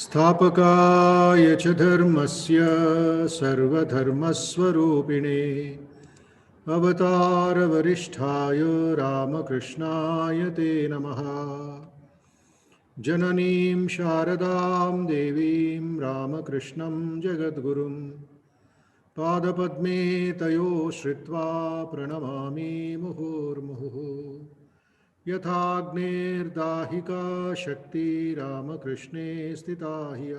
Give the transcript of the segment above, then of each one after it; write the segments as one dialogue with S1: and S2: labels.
S1: स्थापकाय च धर्मस्य सर्वधर्मस्वरूपिणे अवतारवरिष्ठाय रामकृष्णाय ते नमः। जननीं शारदां देवीं रामकृष्णं जगद्गुरुं पादपद्मे तयो श्रित्वा प्रणमामि मुहुर्मुहुः। यथाग्नेर्दाहिका शक्ति रामकृष्णे स्थिता ह्य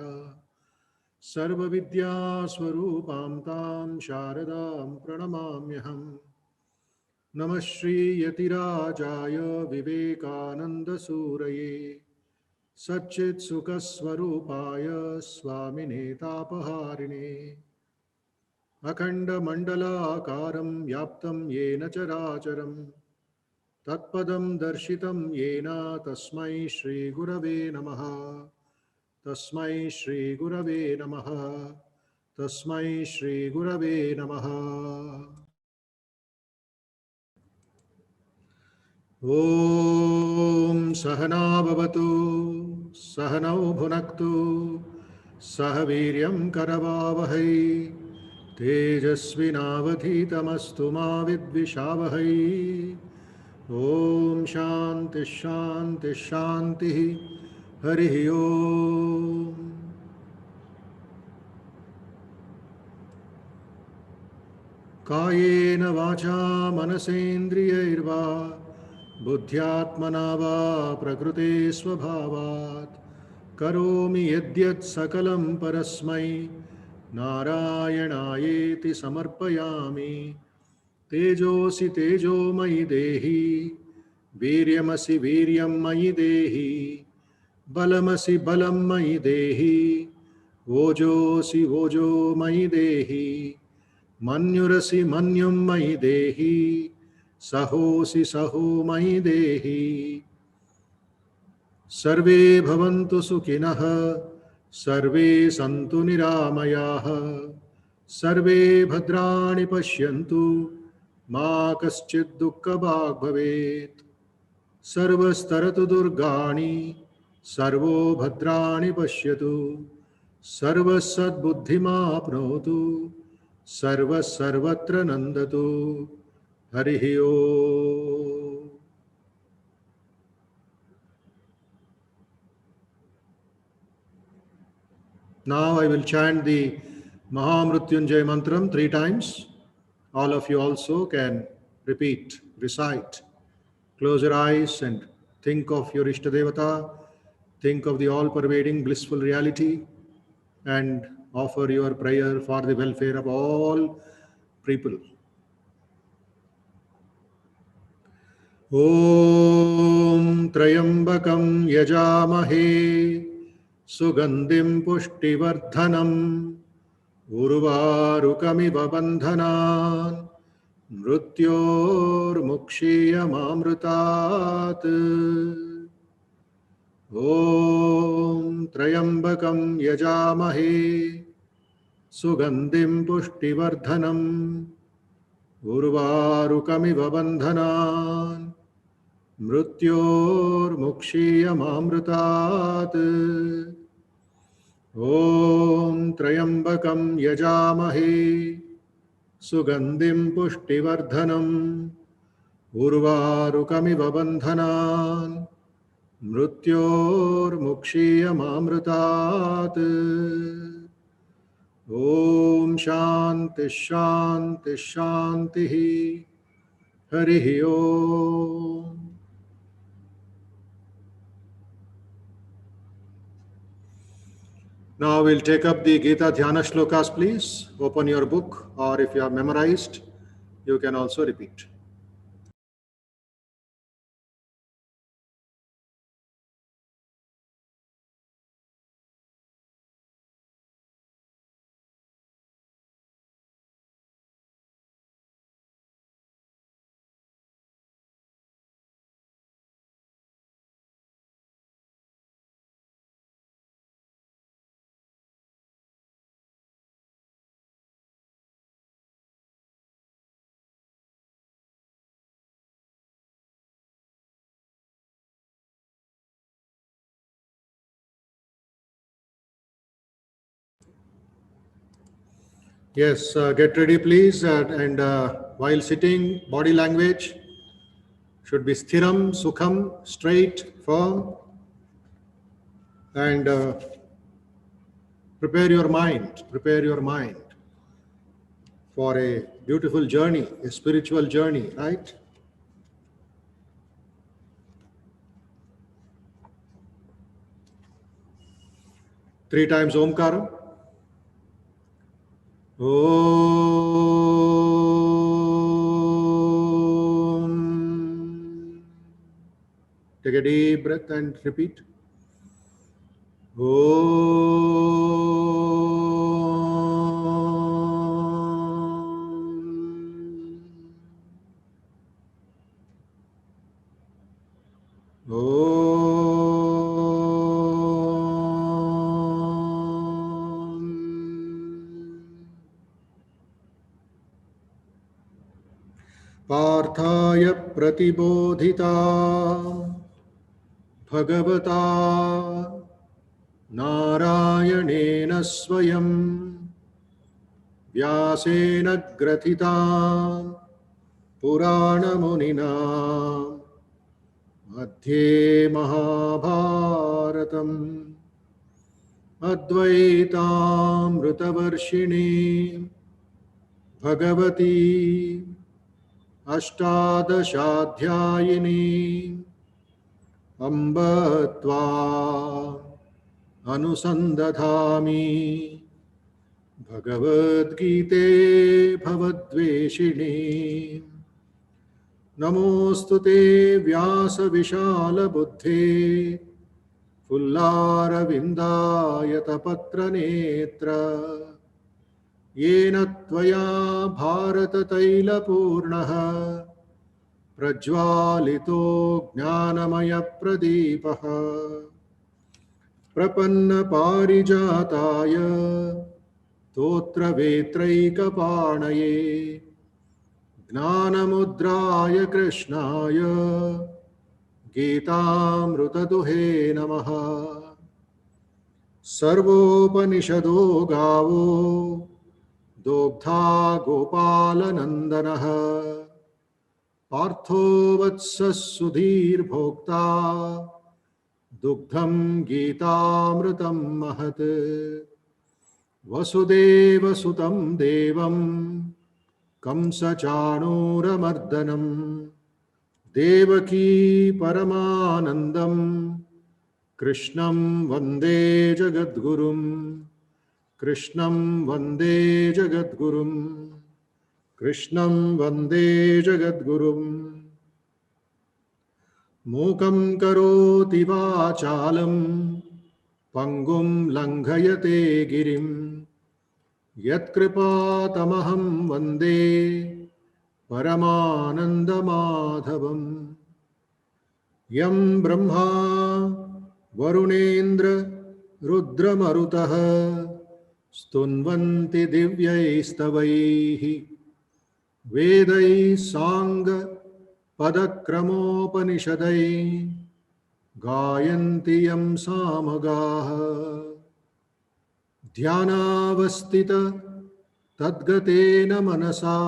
S1: सर्वविद्यास्वरूपां तां शारदां प्रणमाम्यहम्। नमः श्रीयतिराजाय विवेकानन्दसूरये सच्चित्सुखस्वरूपाय स्वामिने तापहारिणे अखण्डमण्डलाकारं व्याप्तं येन चराचरं तत्पदं दर्शितं येन तस्मै श्रीगुरवे नमः। तस्मै श्रीगुरवे नमः। तस्मै श्रीगुरवे नमः। ॐ सहना भवतु सहनौ भुनक्तु सह वीर्यं करवावहै तेजस्विनावधीतमस्तु मा विद्विषावहै। ॐ शान्ति शान्ति शान्तिः। हरिः ओम्। कायेन वाचा मनसेन्द्रियैर्वा बुद्ध्यात्मना वा प्रकृते स्वभावात् करोमि यद्यत् सकलं परस्मै नारायणायेति समर्पयामि। तेजोऽसि तेजोमयि देहि वीर्यमसि वीर्यं मयि देहि बलमसि बलं मयि देहि ओजोऽसि ओजो मयि देहि मन्युरसि मन्युं मयि देहि सहोऽसि सहो मयि देहि। सर्वे भवन्तु सुखिनः सर्वे सन्तु निरामयाः सर्वे भद्राणि पश्यन्तु मा कश्चित् दुःखभाग् भवेत्। सर्वस्तरतु दुर्गाणि सर्वो भद्राणि पश्यतु सर्वसद्बुद्धिमाप्नोतु सर्वत्र नन्दतु। हरिः ओम्। Now I will chant the Mahamrutyunjay Mantram 3 times. All of you also can repeat, recite. Close your eyes and think of your Ishtadevata. Think of the all-pervading blissful reality and offer your prayer for the welfare of all people. Om Trayambakam Yajamahe Sugandhim Pushtivardhanam Urvarukamiv Bandhanan Mrutyurmukshiyamamrutat. Om Trayambakam Yajamahe Sugandhim Pushtivardhanam Urvarukamiv Bandhanan Mrutyurmukshiyamamrutat. Om Trayambakam Yajamahe Sugandhim Pushtivardhanam Urvarukamiv Bandhanan Mrutyurmukshiyamamrutat. Om Shanti Shanti Shantihi. Harihi Om. Now we'll take up the Gita Dhyana Shlokas, please. Open your book, or if you have memorized, you can also repeat. Yes, get ready, please. And while sitting, body language should be sthiram, sukham, straight, firm, and prepare your mind. Prepare your mind for a beautiful journey, a spiritual journey, right? Three times Omkaram. Om. Take a deep breath and repeat. Om. Om. पार्थाय प्रतिबोधिता भगवता नारायणेन स्वयं व्यासेन ग्रथिता पुराणमुनिना मध्ये महाभारतम् अद्वैतामृतवर्षिणी भगवती अष्टादशाध्यायिनी अम्ब त्वाम् अनुसन्दधामि भगवद्गीते भवद्वेषिणी नमोऽस्तु ते व्यासविशालबुद्धे फुल्लारविन्दायतपत्रनेत्र येन त्वया भारततैलपूर्णः प्रज्वालितो ज्ञानमयप्रदीपः प्रपन्नपारिजाताय तोत्रवेत्रैकपाणये ज्ञानमुद्राय कृष्णाय गीतामृतदुहे नमः। सर्वोपनिषदो गावो दोग्धा गोपालनन्दनः पार्थो वत्सः सुधीर्भोक्ता दुग्धं गीतामृतं महत्। वसुदेवसुतं देवं कंसचाणूरमर्दनं देवकी परमानन्दं कृष्णं वन्दे जगद्गुरुं कृष्णं वन्दे जगद्गुरुं कृष्णं वन्दे जगद्गुरुम्। मूकं करोति वाचालं पङ्गुं लङ्घयते गिरिं यत्कृपातमहं वन्दे परमानन्दमाधवम्। यं ब्रह्मा वरुणेन्द्र रुद्रमरुतः स्तुन्वन्ति दिव्यैस्तवैः वेदैः साङ्ग पदक्रमोपनिषदै गायन्ति यं सामगाः ध्यानावस्थित तद्गतेन मनसा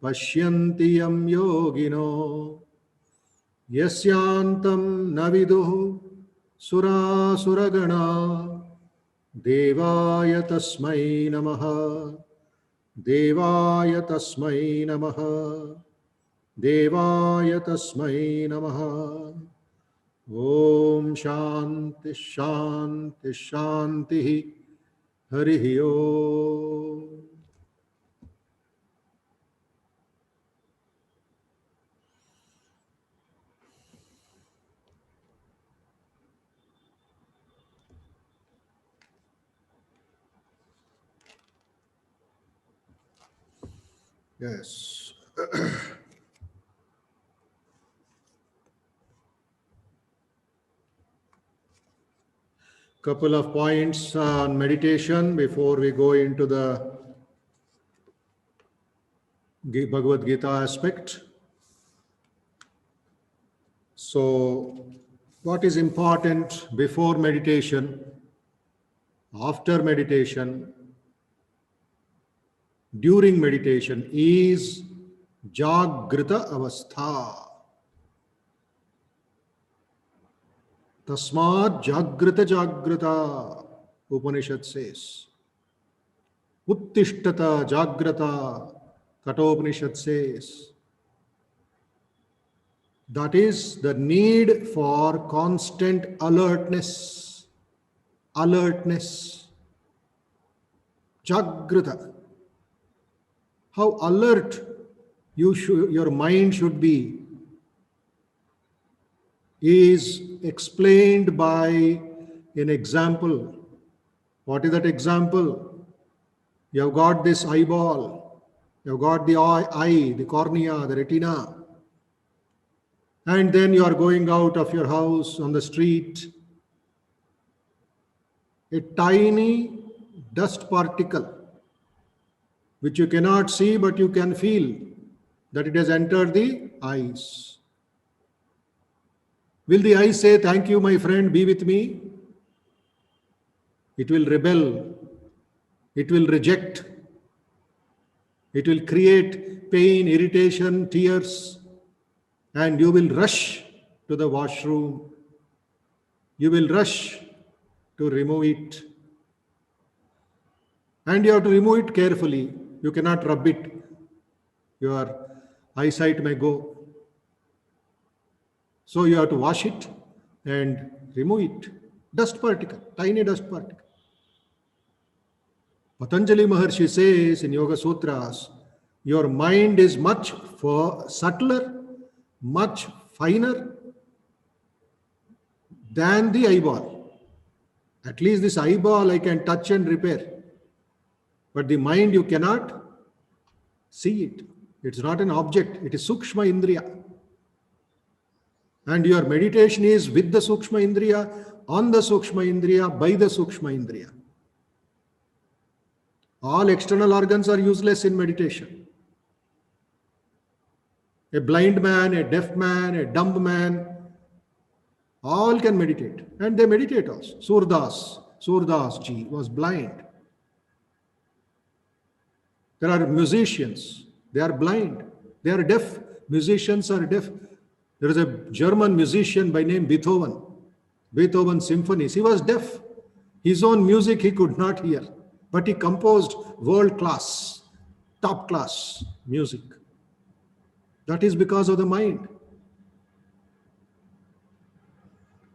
S1: पश्यन्ति यं योगिनो यस्यान्तं न विदुः सुरासुरगणा देवाय तस्मै नमः देवाय तस्मै नमः देवाय तस्मै नमः। ओम शांति शांति शांति हरि ओम। Yes. Couple of points on meditation before we go into the Bhagavad Gita aspect. So, what is important before meditation, after meditation, during meditation is Jagrita Avastha. Tasmat Jagrita Jagrita, Upanishad says. Uttishtata Jagrata, Kathopanishad says. That is the need for constant alertness. Alertness. Jagrata. How alert your mind should be is explained by an example. What is that example? You have got this eyeball, you have got the eye, the cornea, the retina, and then you are going out of your house on the street. A tiny dust particle, which you cannot see but you can feel that it has entered the eyes. Will the eye say, "Thank you, my friend, be with me"? It will rebel. It will reject. It will create pain, irritation, tears, and you will rush to the washroom. You will rush to remove it. And you have to remove it carefully. You cannot rub it. Your eyesight may go. So you have to wash it and remove it. Dust particle, tiny dust particle. Patanjali Maharshi says in Yoga Sutras, your mind is much subtler, much finer than the eyeball. At least this eyeball I can touch and repair. But the mind, you cannot see it. It's not an object. It is Sukshma Indriya. And your meditation is with the Sukshma Indriya, on the Sukshma Indriya, by the Sukshma Indriya. All external organs are useless in meditation. A blind man, a deaf man, a dumb man, all can meditate. And they meditate also. Surdas ji was blind. There are musicians, they are blind. They are deaf. Musicians are deaf. There is a German musician by name Beethoven. Beethoven symphonies. He was deaf. His own music he could not hear. But he composed world-class, top-class music. That is because of the mind.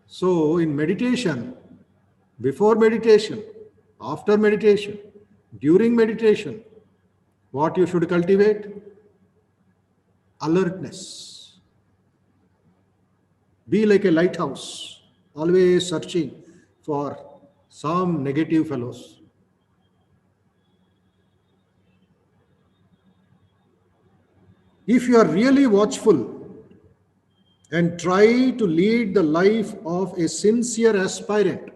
S1: So in meditation, before meditation, after meditation, during meditation, what you should cultivate? Alertness. Be like a lighthouse, always searching for some negative fellows. If you are really watchful and try to lead the life of a sincere aspirant,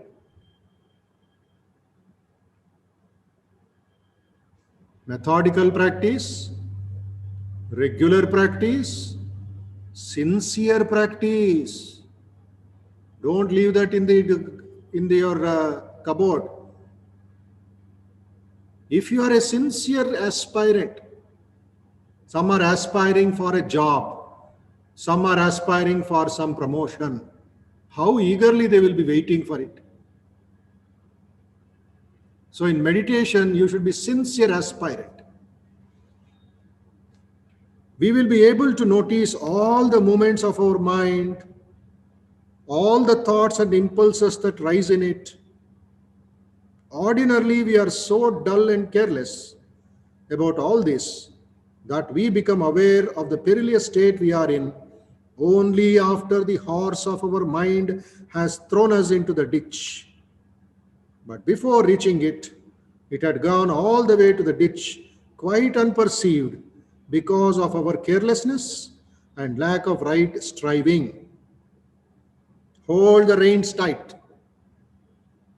S1: methodical practice, regular practice, sincere practice. Don't leave that in your cupboard. If you are a sincere aspirant, some are aspiring for a job, some are aspiring for some promotion. How eagerly they will be waiting for it. So in meditation, you should be sincere aspirant. We will be able to notice all the movements of our mind, all the thoughts and impulses that rise in it. Ordinarily, we are so dull and careless about all this that we become aware of the perilous state we are in only after the horse of our mind has thrown us into the ditch. But before reaching it, it had gone all the way to the ditch, quite unperceived, because of our carelessness and lack of right striving. Hold the reins tight.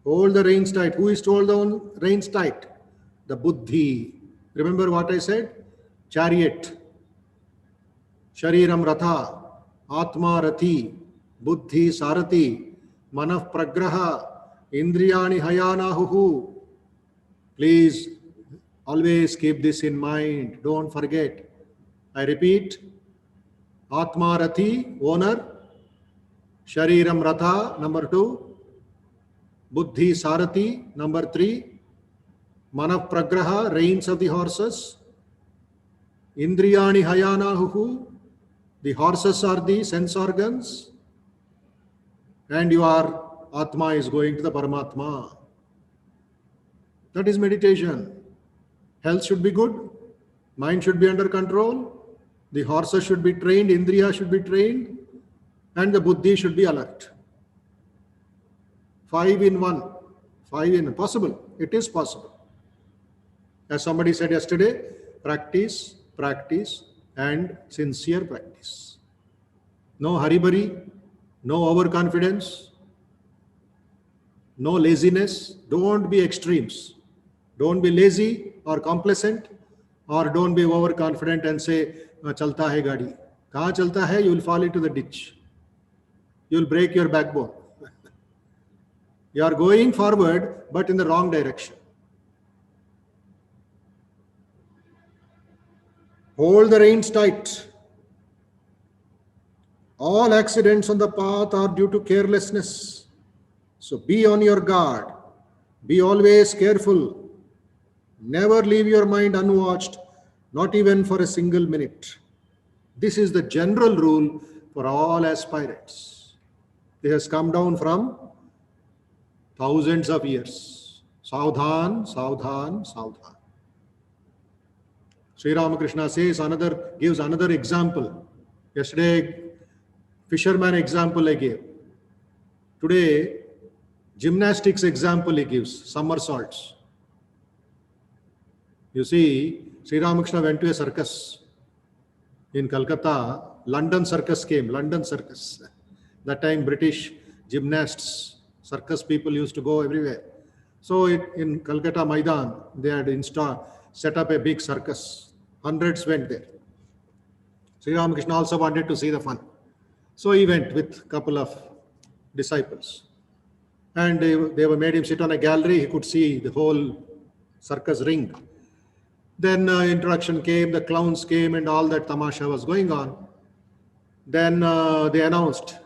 S1: Hold the reins tight. Who is to hold the reins tight? The buddhi. Remember what I said? Chariot. Shariram ratha. Atma rathi. Buddhi sarati. Manah pragraha. Indriyani hayanahuhu. Please Always keep this in mind. Don't forget. I repeat, Atma Rathi, owner. Shariram Ratha, number 2. Buddhi Sarathi, number 3. Manav Pragraha, reins of the horses. Indriyani Hayanahu, the horses are the sense organs. And your Atma is going to the Paramatma. That is meditation. Health should be good. Mind should be under control. The horses should be trained. Indriya should be trained. And the Buddhi should be alert. 5 in 1. 5 in possible. It is possible. As somebody said yesterday, practice, practice, and sincere practice. No haribari, no overconfidence, no laziness. Don't be extremes. Don't be lazy or complacent, or don't be overconfident and say, chalta hai gadi. Kahan chalta hai? You will fall into the ditch. You will break your backbone. You are going forward, but in the wrong direction. Hold the reins tight. All accidents on the path are due to carelessness. So be on your guard. Be always careful. Never leave your mind unwatched, not even for a single minute. This is the general rule for all aspirants. This has come down from thousands of years. Saudhan, Saudhan, Saudhan. Sri Ramakrishna gives another example. Yesterday, fisherman example I gave. Today, gymnastics example he gives, somersaults. You see, Sri Ramakrishna went to a circus in Calcutta. London circus came, London circus. That time British gymnasts, circus people used to go everywhere. So in Calcutta Maidan, they had set up a big circus. Hundreds went there. Sri Ramakrishna also wanted to see the fun. So he went with a couple of disciples. And they made him sit on a gallery. He could see the whole circus ring. Then introduction came, the clowns came, and all that tamasha was going on. Then they announced,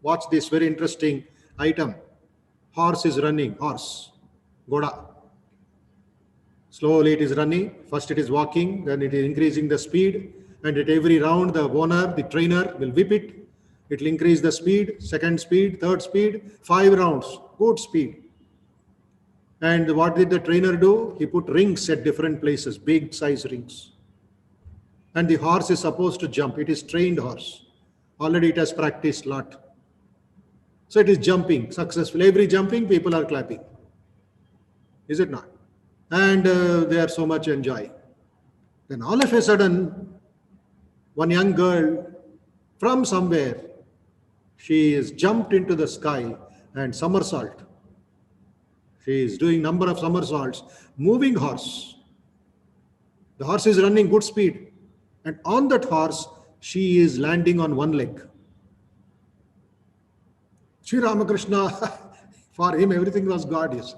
S1: watch this very interesting item. Horse is running, horse, Goda. Slowly it is running. First it is walking, then it is increasing the speed. And at every round, the owner, the trainer will whip it. It will increase the speed, second speed, third speed, 5 rounds, good speed. And what did the trainer do? He put rings at different places, big size rings. And the horse is supposed to jump. It is trained horse. Already it has practiced a lot. So it is jumping successfully. Every jumping, people are clapping. Is it not? And they are so much enjoying. Then all of a sudden, one young girl from somewhere, she is jumped into the sky and somersault. She is doing number of somersaults, moving horse. The horse is running good speed. And on that horse, she is landing on one leg. Sri Ramakrishna, for him, everything was God, yes.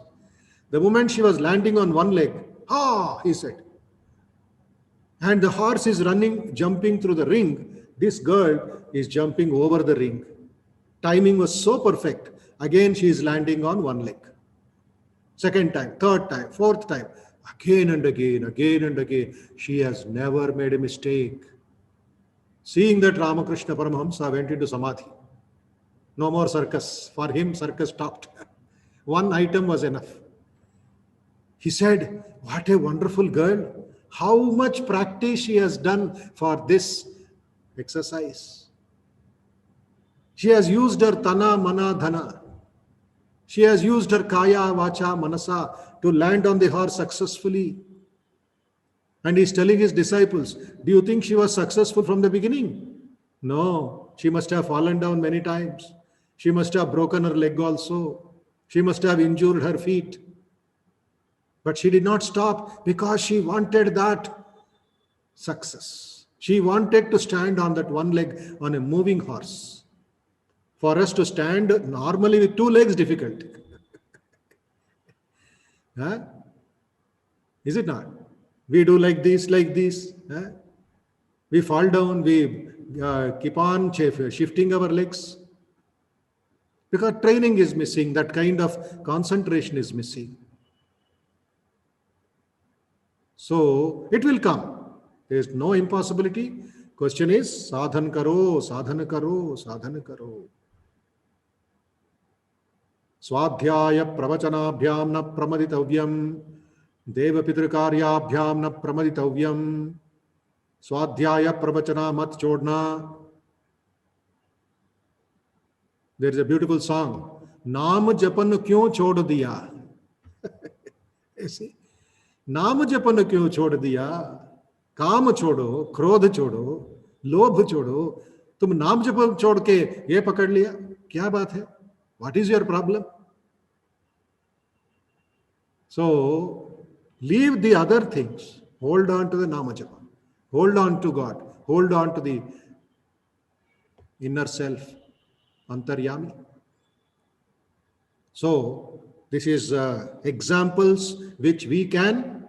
S1: The moment she was landing on one leg, he said. And the horse is running, jumping through the ring. This girl is jumping over the ring. Timing was so perfect. Again, she is landing on one leg. Second time, third time, fourth time, again and again, again and again. She has never made a mistake. Seeing that, Ramakrishna Paramahamsa went into Samadhi. No more circus. For him, circus stopped. One item was enough. He said, what a wonderful girl. How much practice she has done for this exercise. She has used her tana, mana, dhana. She has used her kaya, vacha, manasa to land on the horse successfully. And he's telling his disciples, do you think she was successful from the beginning? No, she must have fallen down many times. She must have broken her leg also. She must have injured her feet. But she did not stop because she wanted that success. She wanted to stand on that one leg on a moving horse. For us to stand normally with 2 legs, difficult. Huh? Is it not? We do like this. We fall down, we keep on shifting our legs because training is missing, that kind of concentration is missing. So it will come. There is no impossibility. Question is sadhan karo, sadhan karo, sadhan karo. Swadhyaya pravachanabhyam na pramaditavyam. Deva pitrikaryabhyam na pramaditavyam. Swadhyaya pravachana mat chodna. There is a beautiful song. नाम जपन क्यों छोड़ दिया? ऐसे नाम जपन क्यों छोड़ दिया? काम छोड़ो, क्रोध छोड़ो, लोभ छोड़ो, तुम नाम जपन छोड़ के ये पकड़ लिया, क्या बात है? What is your problem? So leave the other things. Hold on to the nama japa. Hold on to God. Hold on to the inner self, antaryami. So this is examples which we can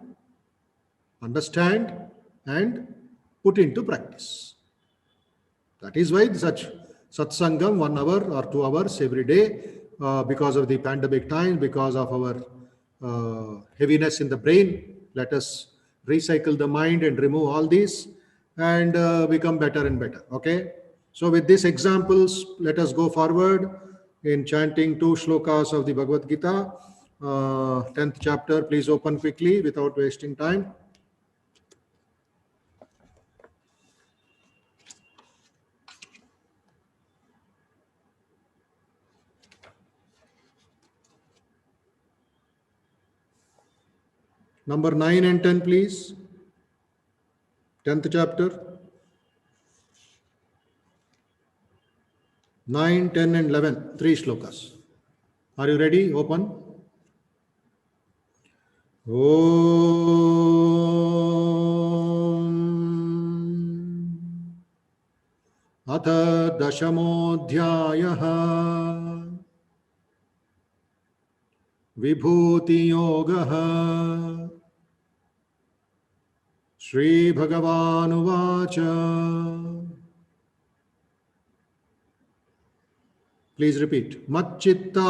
S1: understand and put into practice. That is why such satsangam 1 hour or 2 hours every day, because of the pandemic time, because of our heaviness in the brain, let us recycle the mind and remove all these and become better and better. Okay. So with these examples, let us go forward in chanting 2 shlokas of the Bhagavad Gita, 10th chapter. Please open quickly without wasting time. Number 9 and 10, please. 10th chapter. 9, 10 and 11. 3 shlokas. Are you ready? Open. अथ दशमोऽध्यायः विभूतियोगः श्रीभगवानुवाच. Please repeat. Macchitta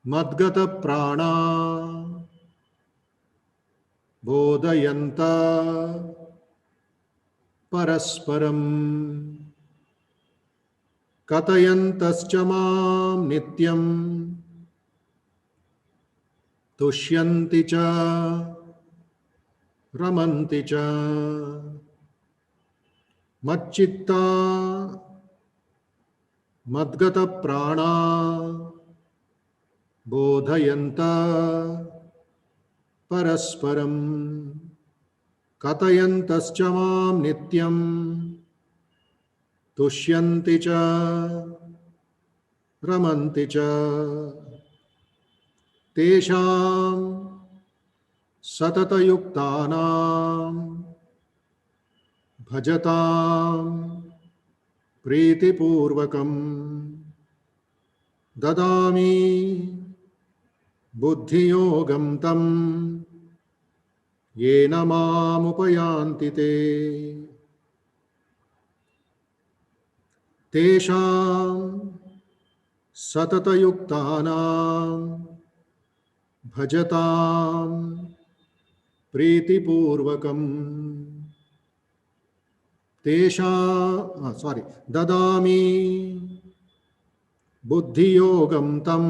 S1: madgata prana bodhayanta parasparam katayantascha mam nityam tushyanti cha ramanti cha. Macchitta madgata prana bodhayanta parasparam katayantascha mam nityam tushyanti cha ramanti cha. Tesham satatayuktanam bhajatam pritipurvakam dadami buddhiyogam tam yena mam upayanti te. Tesham satatayuktanam bhajatam pritipurvakam dadami buddhiyogam tam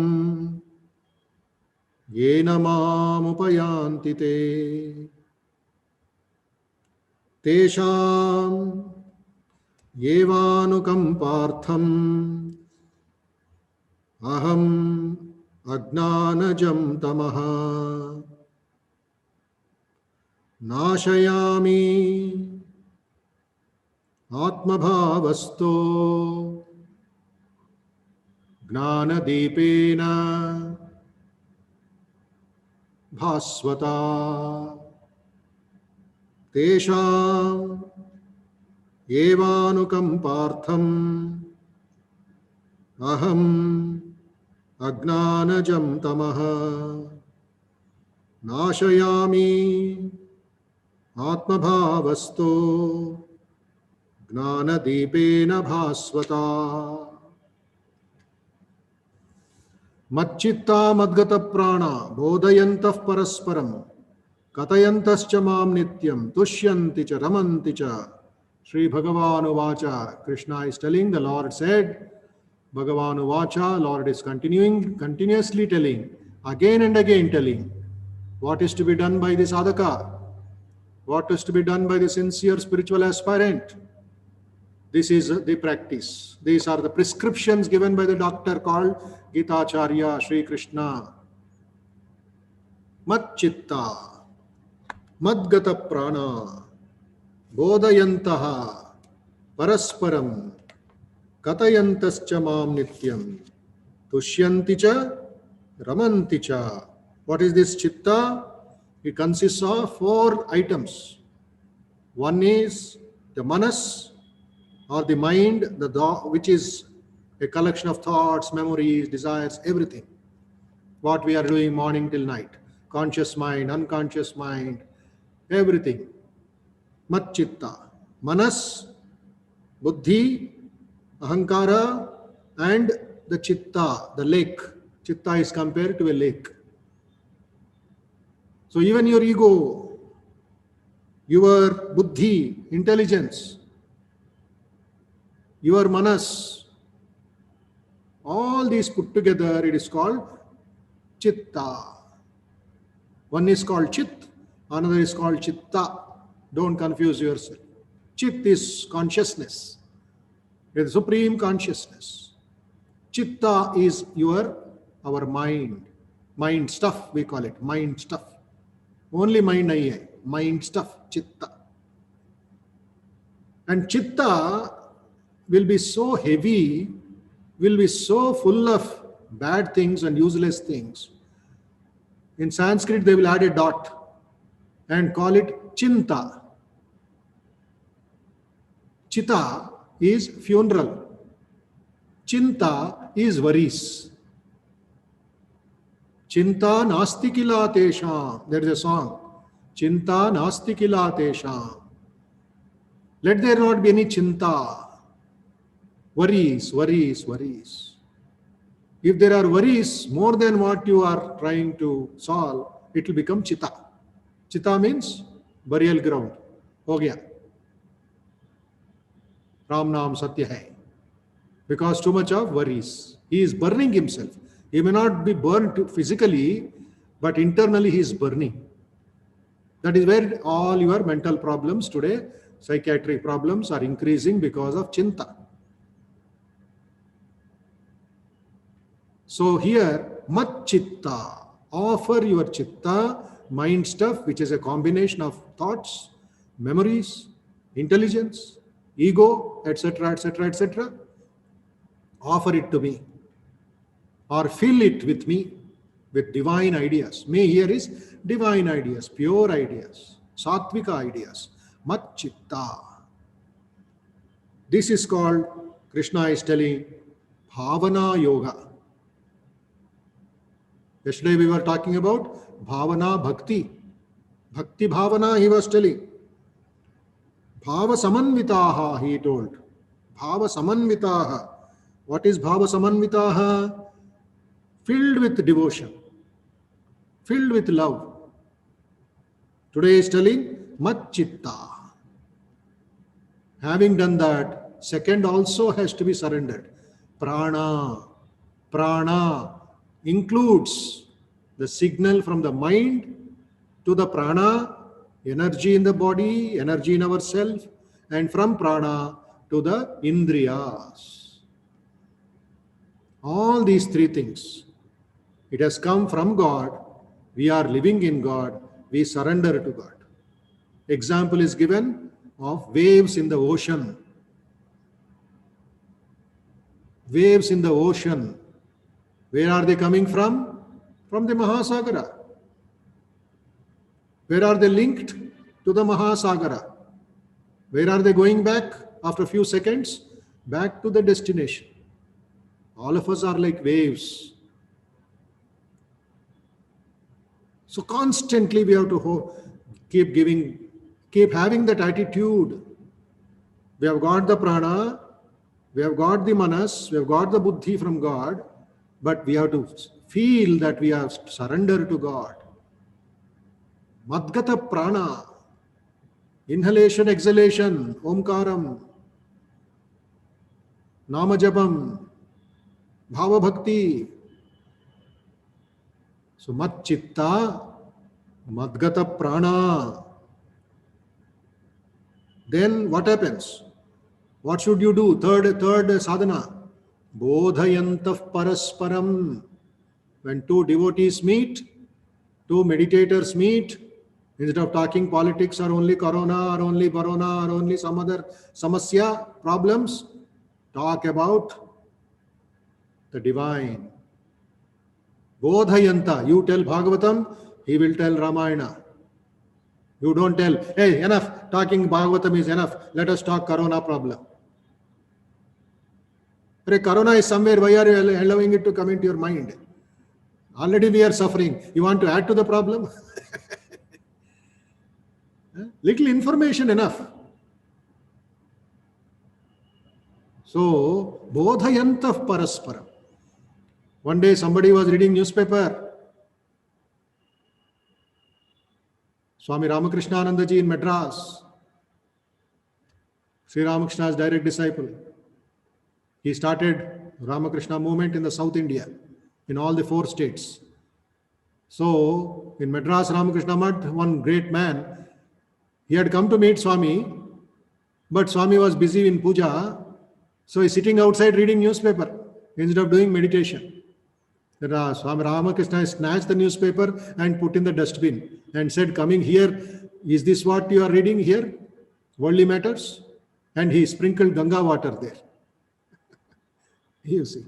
S1: yena mam upayanti te. Tesham yevanukampartham aham agnanajam tamaha nashayami atmabhavasto gnanadipena bhasvata. Tesham yevanukampartham aham agnanajam tamaha नाशयामि आत्मभावस्तो ज्ञानदीपेन भास्वता मच्चित्ता मद्गत प्राणा बोधयन्तः परस्परं कथयन्तश्च मां नित्यं तुष्यन्ति च रमन्ति च. Sri Bhagavan Uvacha, Krishna is telling, the Lord said, Bhagavan Uvacha, Lord is continuously telling, again and again telling, what is to be done by the sadhaka, what is to be done by the sincere spiritual aspirant. This is the practice. These are the prescriptions given by the doctor called Gitacharya Sri Krishna. Mat chitta, madgata prana, bodhayantaha, parasparam, katayantascha mam nityam, tushyanti cha, ramanti cha. What is this chitta? It consists of 4 items. One is the manas, or the mind, which is a collection of thoughts, memories, desires, everything. What we are doing morning till night. Conscious mind, unconscious mind, everything. Mat chitta. Manas, buddhi, ahankara, and the chitta, the lake. Chitta is compared to a lake. So even your ego, your buddhi, intelligence, your manas, all these put together, it is called chitta. One is called chit, another is called chitta. Don't confuse yourself. Chit is consciousness, the supreme consciousness. Chitta is our mind. Mind stuff, we call it, mind stuff. Only mind nahi hai, mind stuff, chitta. And chitta will be so heavy, will be so full of bad things and useless things. In Sanskrit, they will add a dot and call it chinta. Chitta is funeral. Chinta is worries. Chinta nasti kila tesham. There is a song. Chinta nasti kila tesham. Let there not be any chinta. Worries, worries, worries. If there are worries more than what you are trying to solve, it will become chitta. Chitta means burial ground. Ho gaya. Ram Naam Satya hai. Because too much of worries. He is burning himself. He may not be burnt physically, but internally he is burning. That is where all your mental problems today, psychiatric problems, are increasing because of chinta. So here, mat chitta, offer your chitta, mind stuff, which is a combination of thoughts, memories, intelligence, ego, etc., etc., etc. Offer it to me, or fill it with me, with divine ideas. Me here is divine ideas, pure ideas, sattvika ideas, mat chitta. This is called, Krishna is telling, bhavana yoga. Yesterday we were talking about bhavana bhakti. Bhakti bhavana he was telling. Bhava samanvitaha, he told. Bhava samanvitaha. What is bhava samanvitaha? Filled with devotion, filled with love. Today he is telling mat chitta. Having done that, second also has to be surrendered. Prana. Prana includes the signal from the mind to the prana, energy in the body, energy in ourself, and from prana to the indriyas. All these 3 things. It has come from God. We are living in God. We surrender to God. Example is given of waves in the ocean. Waves in the ocean. Where are they coming from? From the Mahasagara. Where are they linked? To the Mahasagara. Where are they going back after a few seconds? Back to the destination. All of us are like waves. So constantly we have to keep having that attitude. We have got the prana, we have got the manas, we have got the buddhi from God, but we have to feel that we have surrendered to God. Madgata prana, inhalation, exhalation, omkaram, namajapam, bhava bhakti. So mat chitta, madgata prana. Then what happens? What should you do? Third sadhana. Bodhayantah parasparam. When two devotees meet, two meditators meet, instead of talking politics or only corona or only barona or only some other samasya problems, talk about the divine. Bodhayanta, you tell Bhagavatam, he will tell Ramayana. You don't tell, hey, enough, talking Bhagavatam is enough, let us talk corona problem. Corona is somewhere, why are you allowing it to come into your mind? Already we are suffering. You want to add to the problem? Little information enough. So, bodhayantah parasparam. One day somebody was reading newspaper. Swami Ramakrishna in Madras, Sri Ramakrishna's direct disciple. He started Ramakrishna movement in the South India, in all the 4 states. So, in Madras Ramakrishna Math, one great man, he had come to meet Swami, but Swami was busy in puja, so he's sitting outside reading newspaper instead of doing meditation. Swami Ramakrishna snatched the newspaper and put in the dustbin and said, coming here, is this what you are reading here? Worldly matters? And he sprinkled Ganga water there. You see.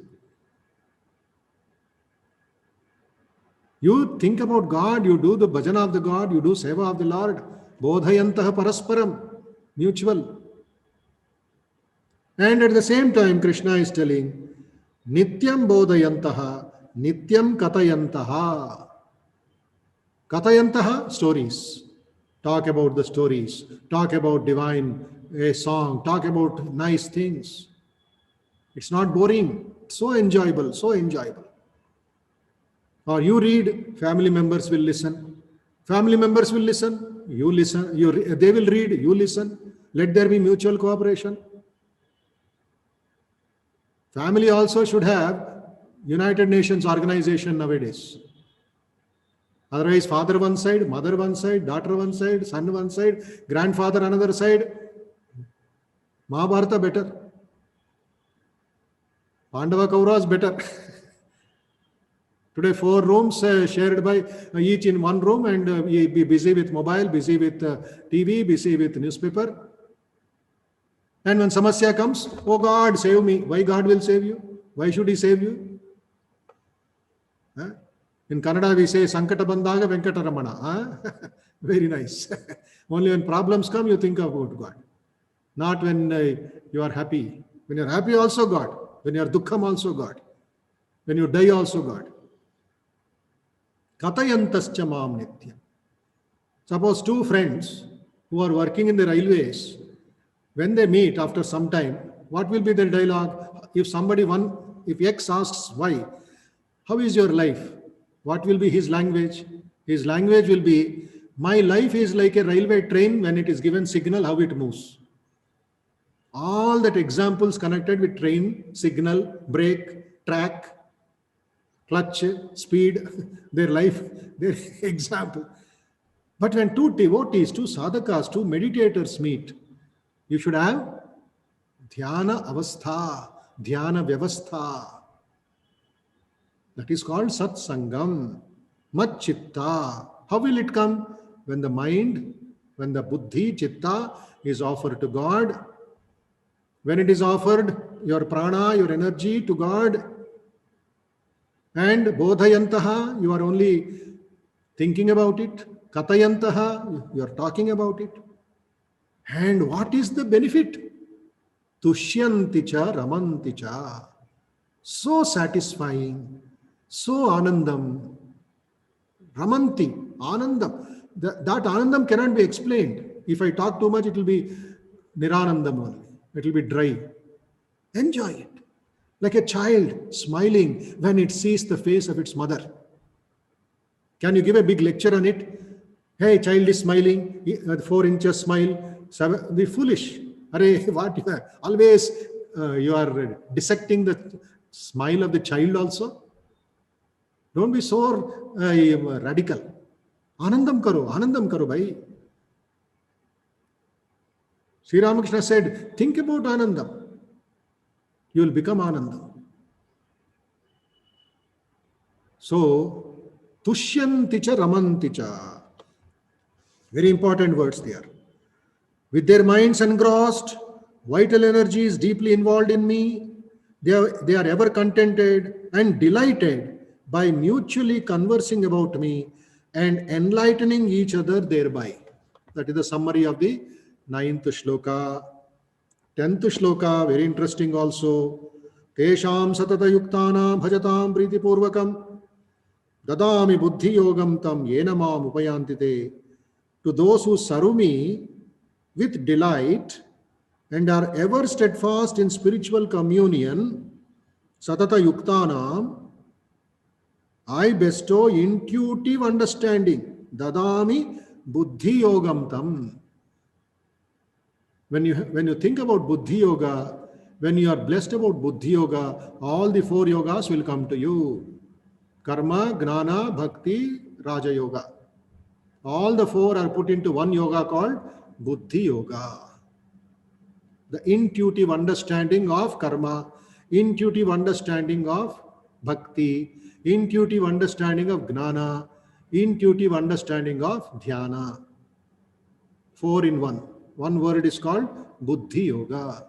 S1: You think about God, you do the bhajana of the God, you do seva of the Lord. Bodhayantah parasparam, mutual. And at the same time, Krishna is telling, Nityam bodhayantaha, Nityam katayantaha. Katayantaha, stories. Talk about the stories. Talk about divine, a song. Talk about nice things. It's not boring. So enjoyable, so enjoyable. Or you read, family members will listen. Family members will listen. You listen. They will read, you listen. Let there be mutual cooperation. Family also should have United Nations organization nowadays. Otherwise, father one side, mother one side, daughter one side, son one side, grandfather another side. Mahabharata better. Pandava Kauravas better. Today 4 rooms shared by each in one room, and be busy with mobile, busy with TV, busy with newspaper. And when samasya comes, oh God, save me. Why God will save you? Why should he save you? In Kannada we say Sankata Bandaga Venkataramana. Very nice. Only when problems come you think about God. Not when you are happy. When you are happy also God. When you are dukkham also God. When you die also God. Katayantascha mam nityam. Suppose 2 friends who are working in the railways, when they meet after some time, what will be their dialogue? If X asks why, how is your life? What will be his language? His language will be, my life is like a railway train when it is given signal, how it moves. All that examples connected with train, signal, brake, track, clutch, speed, their life, their example. But when 2 devotees, 2 sadhakas, 2 meditators meet, you should have dhyana avastha, dhyana vyavastha. That is called satsangam, mat chitta. How will it come? When the mind, when the buddhi, chitta is offered to God. When it is offered, your prana, your energy to God. And bodhayantaha, you are only thinking about it. Katayantaha, you are talking about it. And what is the benefit? Tushyanti cha ramanti cha. So satisfying, so anandam. Ramanti. Anandam. That Anandam cannot be explained. If I talk too much, it will be Niranandam only. It will be dry. Enjoy it. Like a child smiling when it sees the face of its mother. Can you give a big lecture on it? Hey, child is smiling, 4 inches smile, be foolish. Array, what you are always you are dissecting the smile of the child also. Don't be so radical. Anandam karo, bhai. Sri Ramakrishna said, think about Anandam. You will become Anandam. So, tushyanticha ramanticha. Very important words there. With their minds engrossed, vital energy is deeply involved in me. They are ever contented and delighted by mutually conversing about me and enlightening each other thereby. That is the summary of the 9th shloka. 10th shloka, very interesting also. Tesham satata yuktana bhajatam priti purvakam dadami buddhi yogam tam yenamam upayantite. To those who serve me with delight and are ever steadfast in spiritual communion, satata yuktanam, I bestow intuitive understanding. Dadami buddhi yogam tam. When you think about buddhi yoga, when you are blessed about buddhi yoga, all the 4 yogas will come to you. Karma, Gnana, Bhakti, Raja Yoga. All the 4 are put into one yoga called buddhi yoga. The intuitive understanding of karma, intuitive understanding of bhakti, intuitive understanding of gnana, intuitive understanding of dhyana. 4 in 1. One word is called buddhi yoga.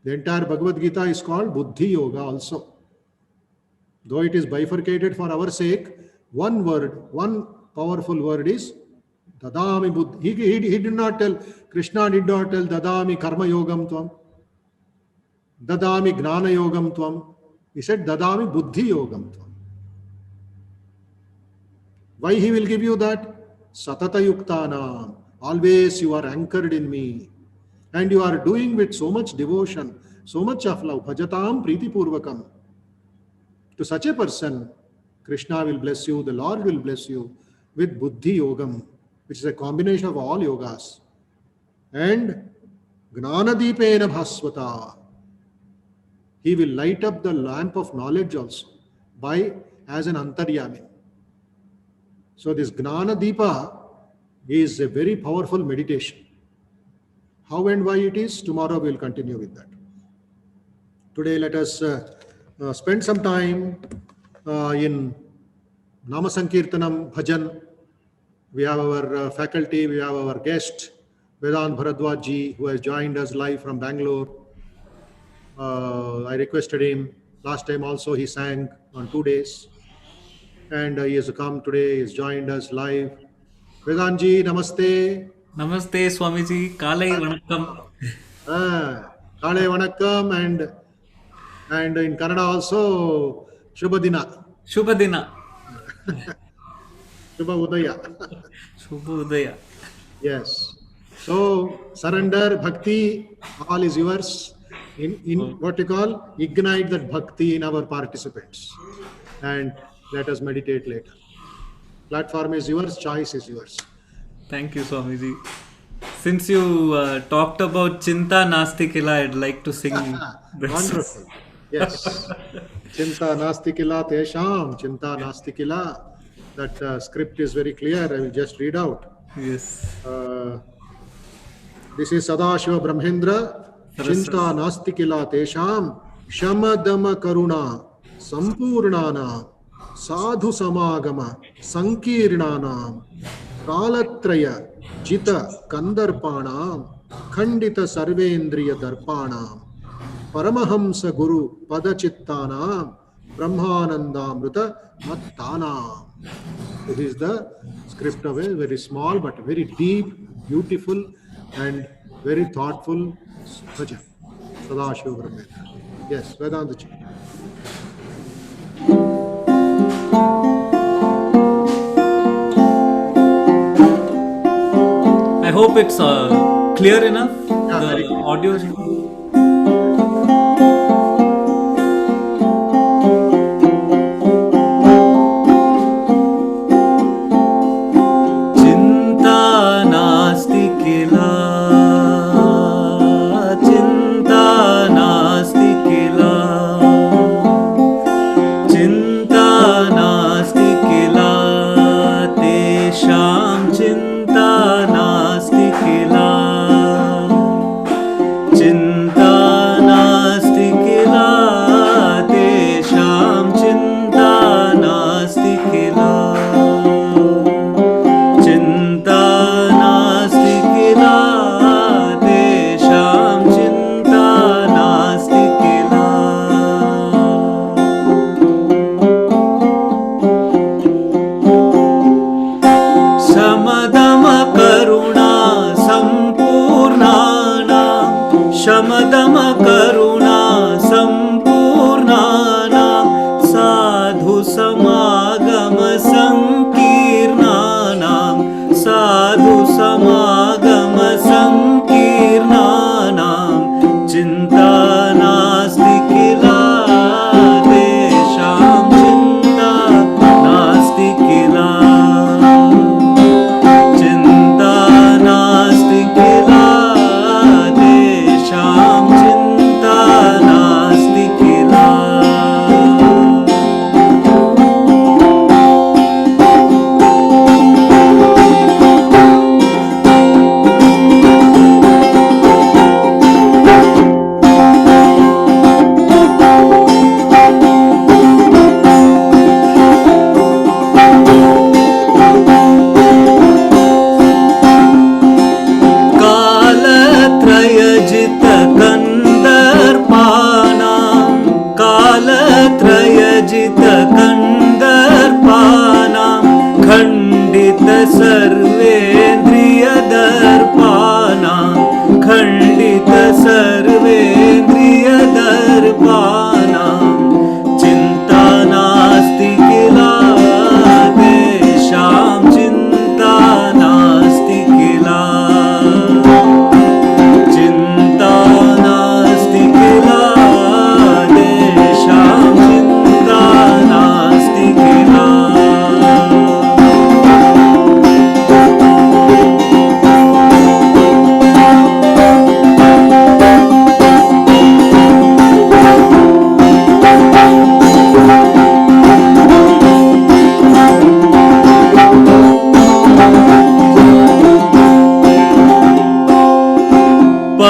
S1: The entire Bhagavad Gita is called buddhi yoga also. Though it is bifurcated for our sake, one word, one powerful word is dadami buddhi. He did not tell, Krishna did not tell dadami karma yogam tvam, dadami gnana yogam tvam. He said dadami buddhi yogam tvam. Why he will give you that? Satata yuktana. Always you are anchored in me. And you are doing with so much devotion, so much of love. Bhajatam priti purvakam. To such a person, Krishna will bless you, the Lord will bless you with buddhi yogam, which is a combination of all yogas. And gnanadipena bhasvata. He will light up the lamp of knowledge also as an antaryami. So this gnanadipa is a very powerful meditation. How and why it is, tomorrow we will continue with that. Today let us spend some time in Nama Sankirtanam, Bhajan. We have our faculty, we have our guest, Vedant Bharadwaj ji, who has joined us live from Bangalore. I requested him. Last time also he sang on 2 days. And he has come today, he has joined us live. Vedant ji, namaste.
S2: Namaste, Swamiji. Kalai Vanakkam.
S1: Kale Vanakkam, and in Kannada also, Shubhadina.
S2: Shubhadina.
S1: Shubha Udaya.
S2: Shubhodaya.
S1: Yes. So, surrender, bhakti, all is yours. In what you call, ignite that bhakti in our participants. And let us meditate later. Platform is yours, choice is yours.
S2: Thank you, Swamiji. Since you talked about Chinta Nasti Kila, I'd like to sing.
S1: Wonderful. Yes. Chinta Nasti Kila Tesham, Chinta Nasti Kila. That script is very clear. I will just read out.
S2: Yes.
S1: This is Sadashiva Brahmendra. Chinta Nasti Kila Tesham, Shamadama Karuna, Sampurnana, Sadhu Samagama, Sankirnana, Kalatraya, Jita Kandarpanam, Khandita Sarvendriya Darpanam, Paramahamsa Guru Padachittanam, Brahmanandamrita Mattanam. This is the script of a very small but very deep, beautiful and very thoughtful bhajan. Sadashiva Brahmendra. Yes, Vedanta ji.
S2: I hope it's clear enough.
S1: Yeah,
S2: The
S1: very clear.
S2: audio. चिंता नास्ति किल चिंता नास्ति किल चिंता नास्ति किल तेषां चिंता नास्ति किल चिंता नास्ति किल तेषां चिंता नास्ति किल चिंता नास्ति किल तेषां चिंता नास्ति किल शमदम करुणा सम्पूर्णानां शमदम करुणा सम्पूर्णानां साधु समागम संकीर्णानां साधु समागम संकीर्णानां चिंता नास्ति किल तेषां चिंता नास्ति किल चिंता नास्ति किल तेषां चिंता नास्ति किल कालत्रयजित कन्दर्पानां कालत्रयजित कन्दर्पानां खण्डित सर्वेन्द्रियदर्पानां खण्डित सर्वेन्द्रियदर्पानां चिंता नास्ति किल तेषां चिंता नास्ति किल चिंता नास्ति किल तेषां चिंता नास्ति किल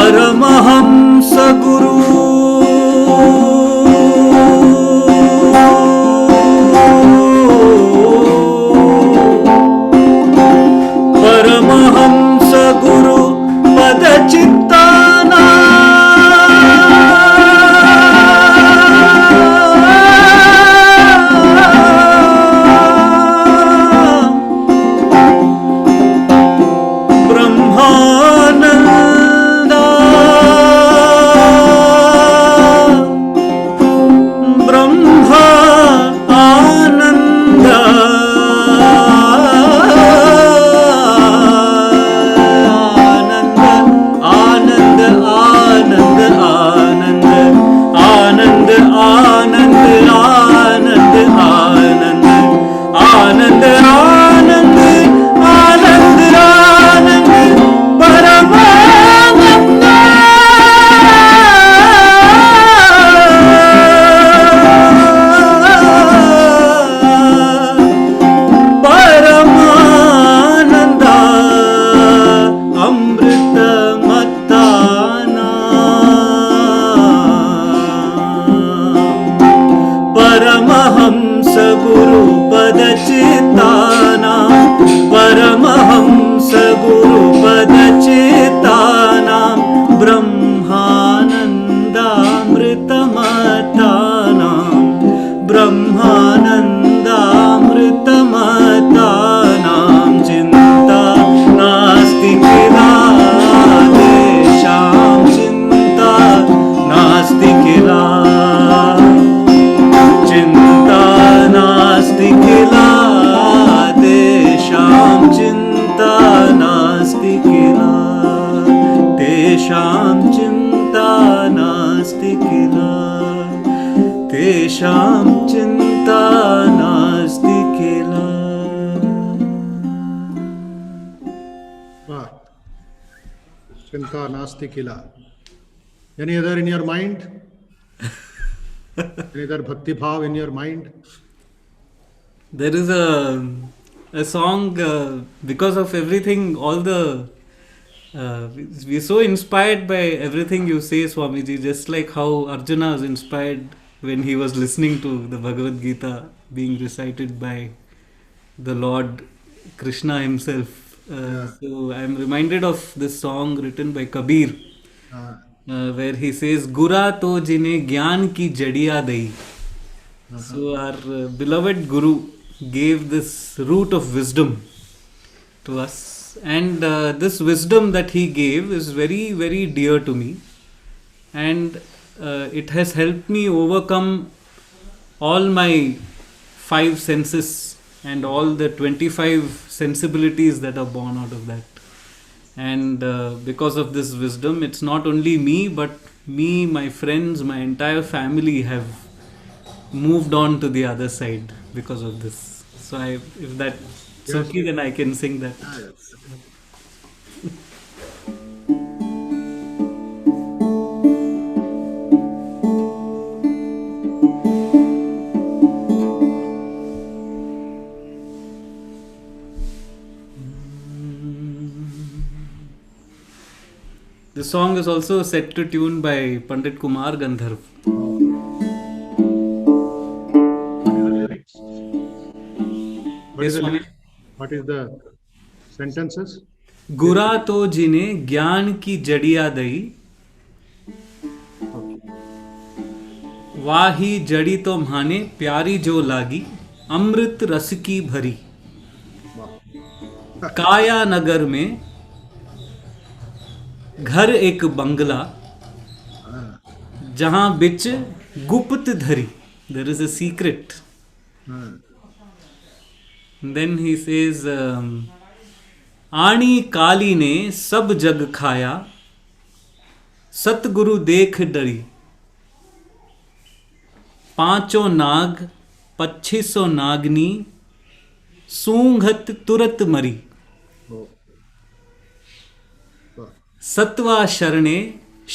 S2: परमहंस गुरु परमहंस गुरु पद चिंताना ब्रह्मानंदा ब्रह्मा आनंद आनंद तेषां चिन्ता नास्ति किल तेषां चिन्ता नास्ति किल.
S1: Chinta nasti kila. Any other in your mind? Any other bhakti bhav in your mind?
S2: There is a song because of everything, all the we're so inspired by everything you say, Swamiji. Just like how Arjuna was inspired when he was listening to the Bhagavad Gita being recited by the Lord Krishna himself. So I am reminded of this song written by Kabir, where he says, "Gura to jine gyan ki jadiya dai." So our beloved Guru gave this root of wisdom to us, and this wisdom that he gave is very, very dear to me, and it has helped me overcome all my 5 senses and all the 25 sensibilities that are born out of that. And because of this wisdom, it's not only me, but me, my friends, my entire family have moved on to the other side because of this. So if that's okay, then I can sing that. The song is also set to tune by Pandit Kumar Gandharv.
S1: What is the sentences?
S2: गुरा तो जिने ज्ञान की जड़िया दई, वाही जड़ी तो माने प्यारी जो लागी, अमृत रस की भरी. काया नगर में घर एक बंगला, जहां बिच गुप्त धरी. There is a secret. Then he says, आणी काली ने सब जग खाया, सतगुरु देख डरी. 5 नाग 2500 नागनी, सूंघत तुरत मरी. सत्वा शरणे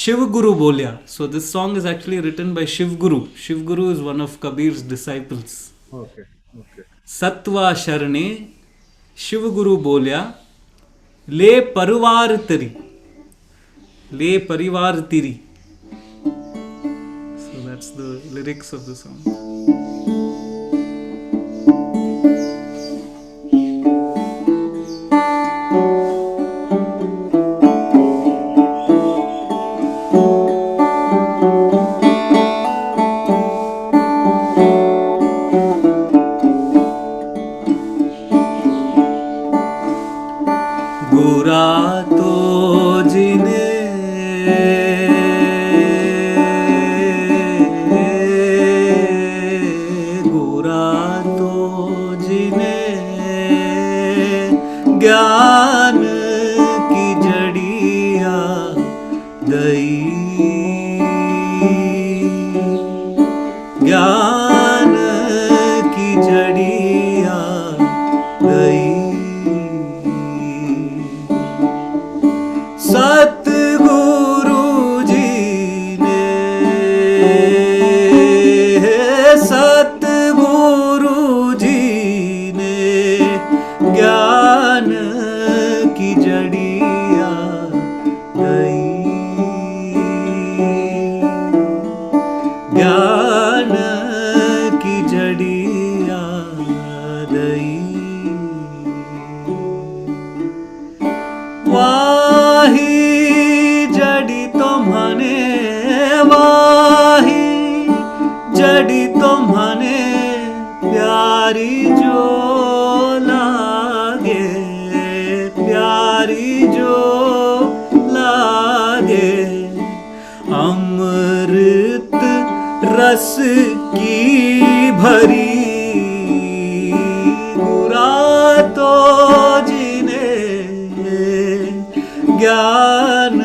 S2: शिव गुरु बोलिया. So this song is actually written by Shiv Guru. Shiv Guru is one of Kabir's disciples.
S1: Okay.
S2: सत्वा शरणे शिव गुरु बोलिया, ले परिवार तेरी, ले परिवार तेरी. So that's the lyrics of the song. गुरा तो जिने ज्ञान की जड़िया दई, ज्ञान की जड़िया दई. सतगुरु जी ने, सतगुरु जी ने ज्ञान की जड़िया दई, ज्ञान की जड़िया दई. वाही जड़ी तुम्हाने, वाही जड़ी तुम्हाने प्यारी जो लागे, प्यारी जो लागे. अमृत रस की भरी, गुरा तो जिने ज्ञान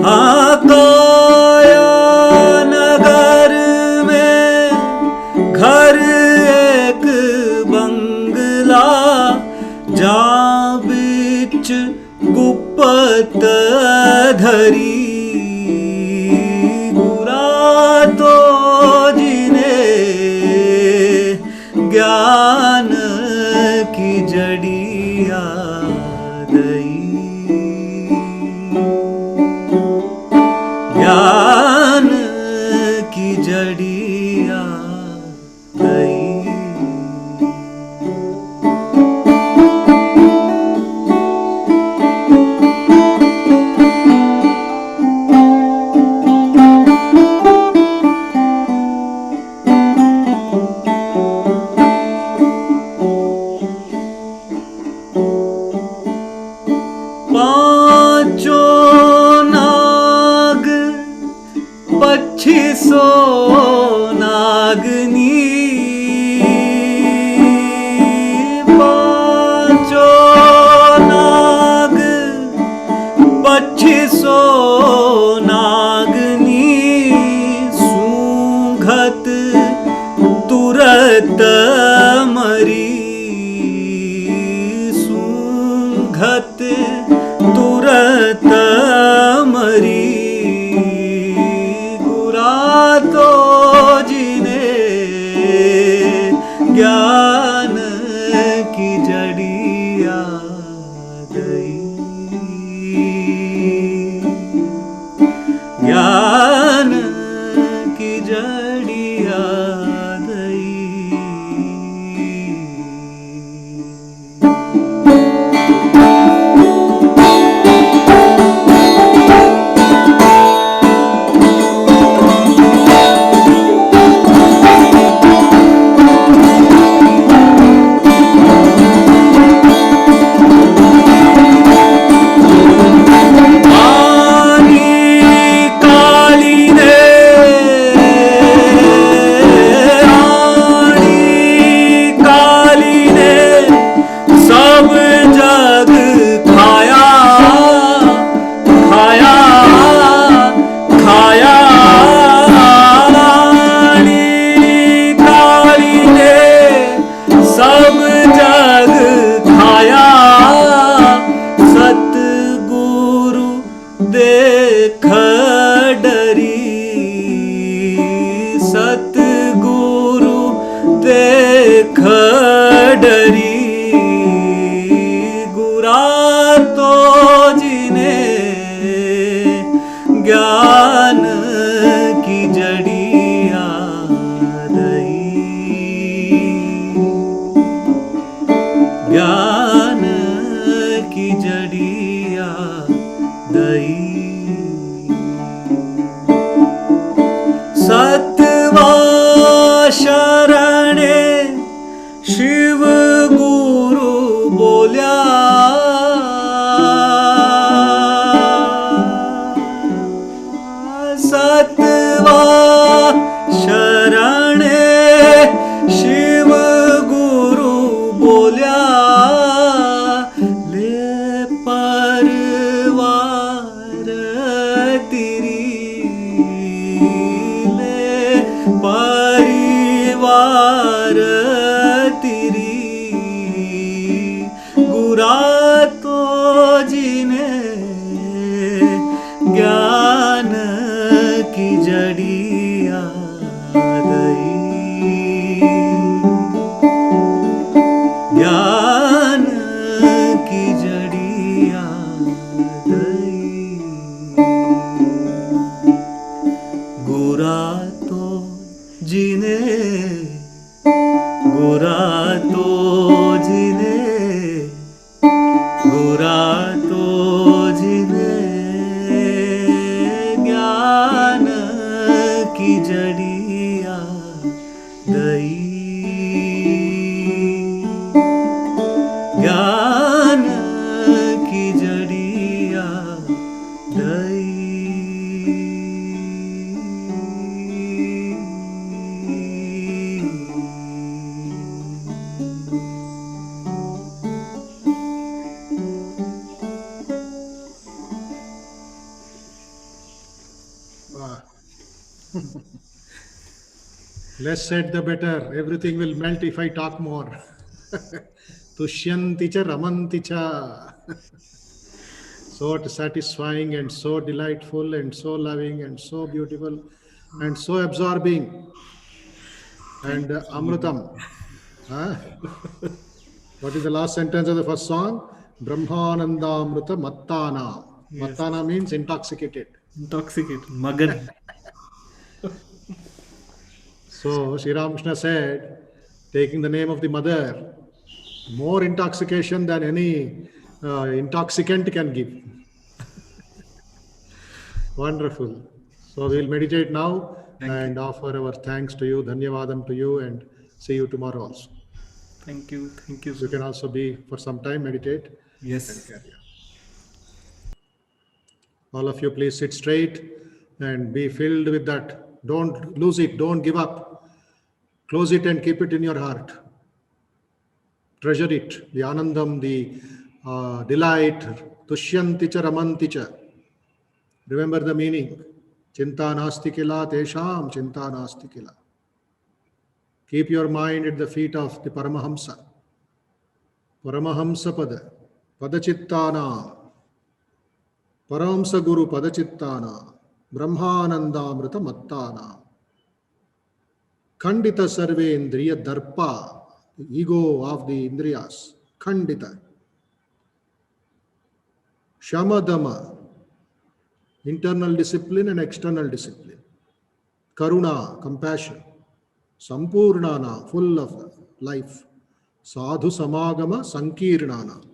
S2: काया नगर में घर एक बंगला, जा बिच गुप्त धरी, गुरा तो जिने ज्ञान की जड़िया दई, ज्ञान की जड़िया दई। पच्चीसो नागनी, पांचो नाग 2500 नागनी, सूंघत तुरत मरी, सूंघत तुरत मरी, तो जिने ज्ञान की जड़िया दई, ज्ञान की जड़िया दई। सतगुरु देख डरी, गुरा तो जिने ज्ञान की जड़िया दई, ज्ञान की जड़िया दई। सतवा शरणे शिव गुरु बोल्या, सतवा शरणे शिव गुरु बोल्या, ले परवार तेरी, परिवार तेरी,
S1: Less said, the better. Everything will melt if I talk more. Tushyanti cha ramanti cha. So satisfying and so delightful and so loving and so beautiful and so absorbing.
S2: Thank
S1: And
S2: you.
S1: Amrutam. Huh? What is the last sentence of the first song? Brahmanandamruta Mattana.
S2: Yes.
S1: Mattana means intoxicated.
S2: Intoxicated. Magan.
S1: So Sri Ramakrishna said, taking the name of the mother, more intoxication than any intoxicant can give. Wonderful. So we'll meditate now
S2: Thank you.
S1: and offer our thanks to you, dhanyavadam to you, and see you tomorrow also.
S2: Thank you. Thank you,
S1: You
S2: sir.
S1: can also be for some time, meditate and
S2: Yes.
S1: carry on. All of you, please sit straight and be filled with that. Don't lose it. Don't give up. Close it and keep it in your heart. Treasure it. The anandam, the delight. Tushyanti cha ramanti cha. Remember the meaning. Chinta nasti kila tesham chinta nasti kila. Keep your mind at the feet of the Paramahamsa. Paramahamsa pada. Padachittana. Paramsa Guru Padachittana. Brahmanandamrita Mattana. Khandita Sarve Indriya Darpa. The ego of the Indriyas. Khandita. Shamadama. Internal discipline and external discipline. Karuna, compassion. Sampurnana, full of life. Sadhu Samagama Sankirnana.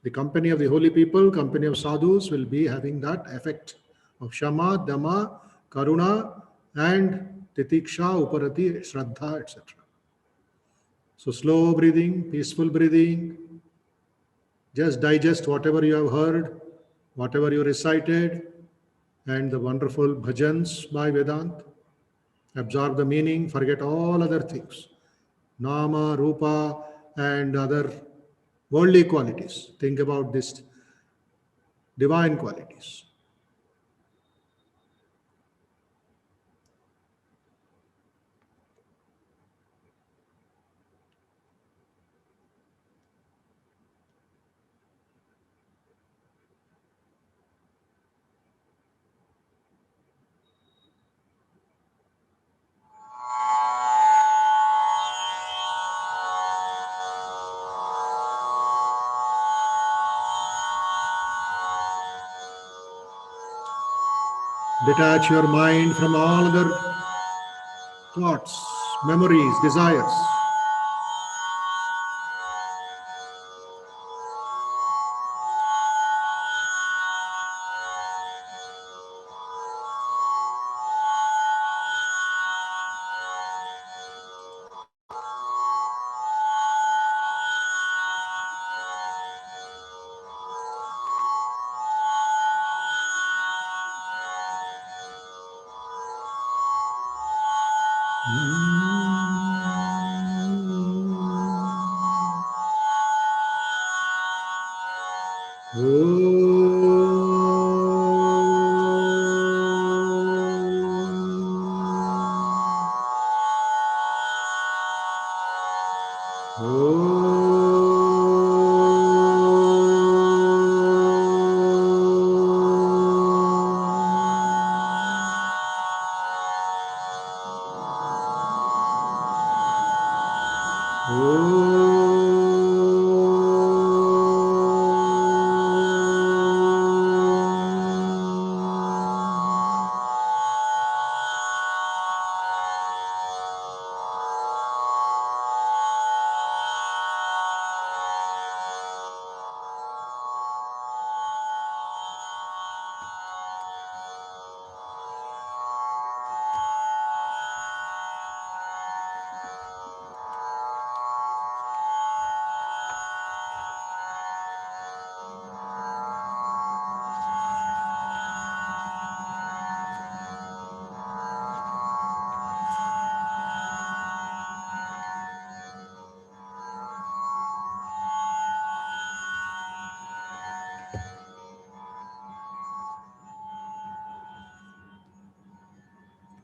S1: The company of the holy people, company of sadhus will be having that effect of Shama, Dama, Karuna, and Titiksha, Uparati, Shraddha, etc. So slow breathing, peaceful breathing. Just digest whatever you have heard, whatever you recited, and the wonderful bhajans by Vedant. Absorb the meaning, forget all other things. Nama, Rupa, and other worldly qualities. Think about these divine qualities. Detach your mind from all other thoughts, memories, desires.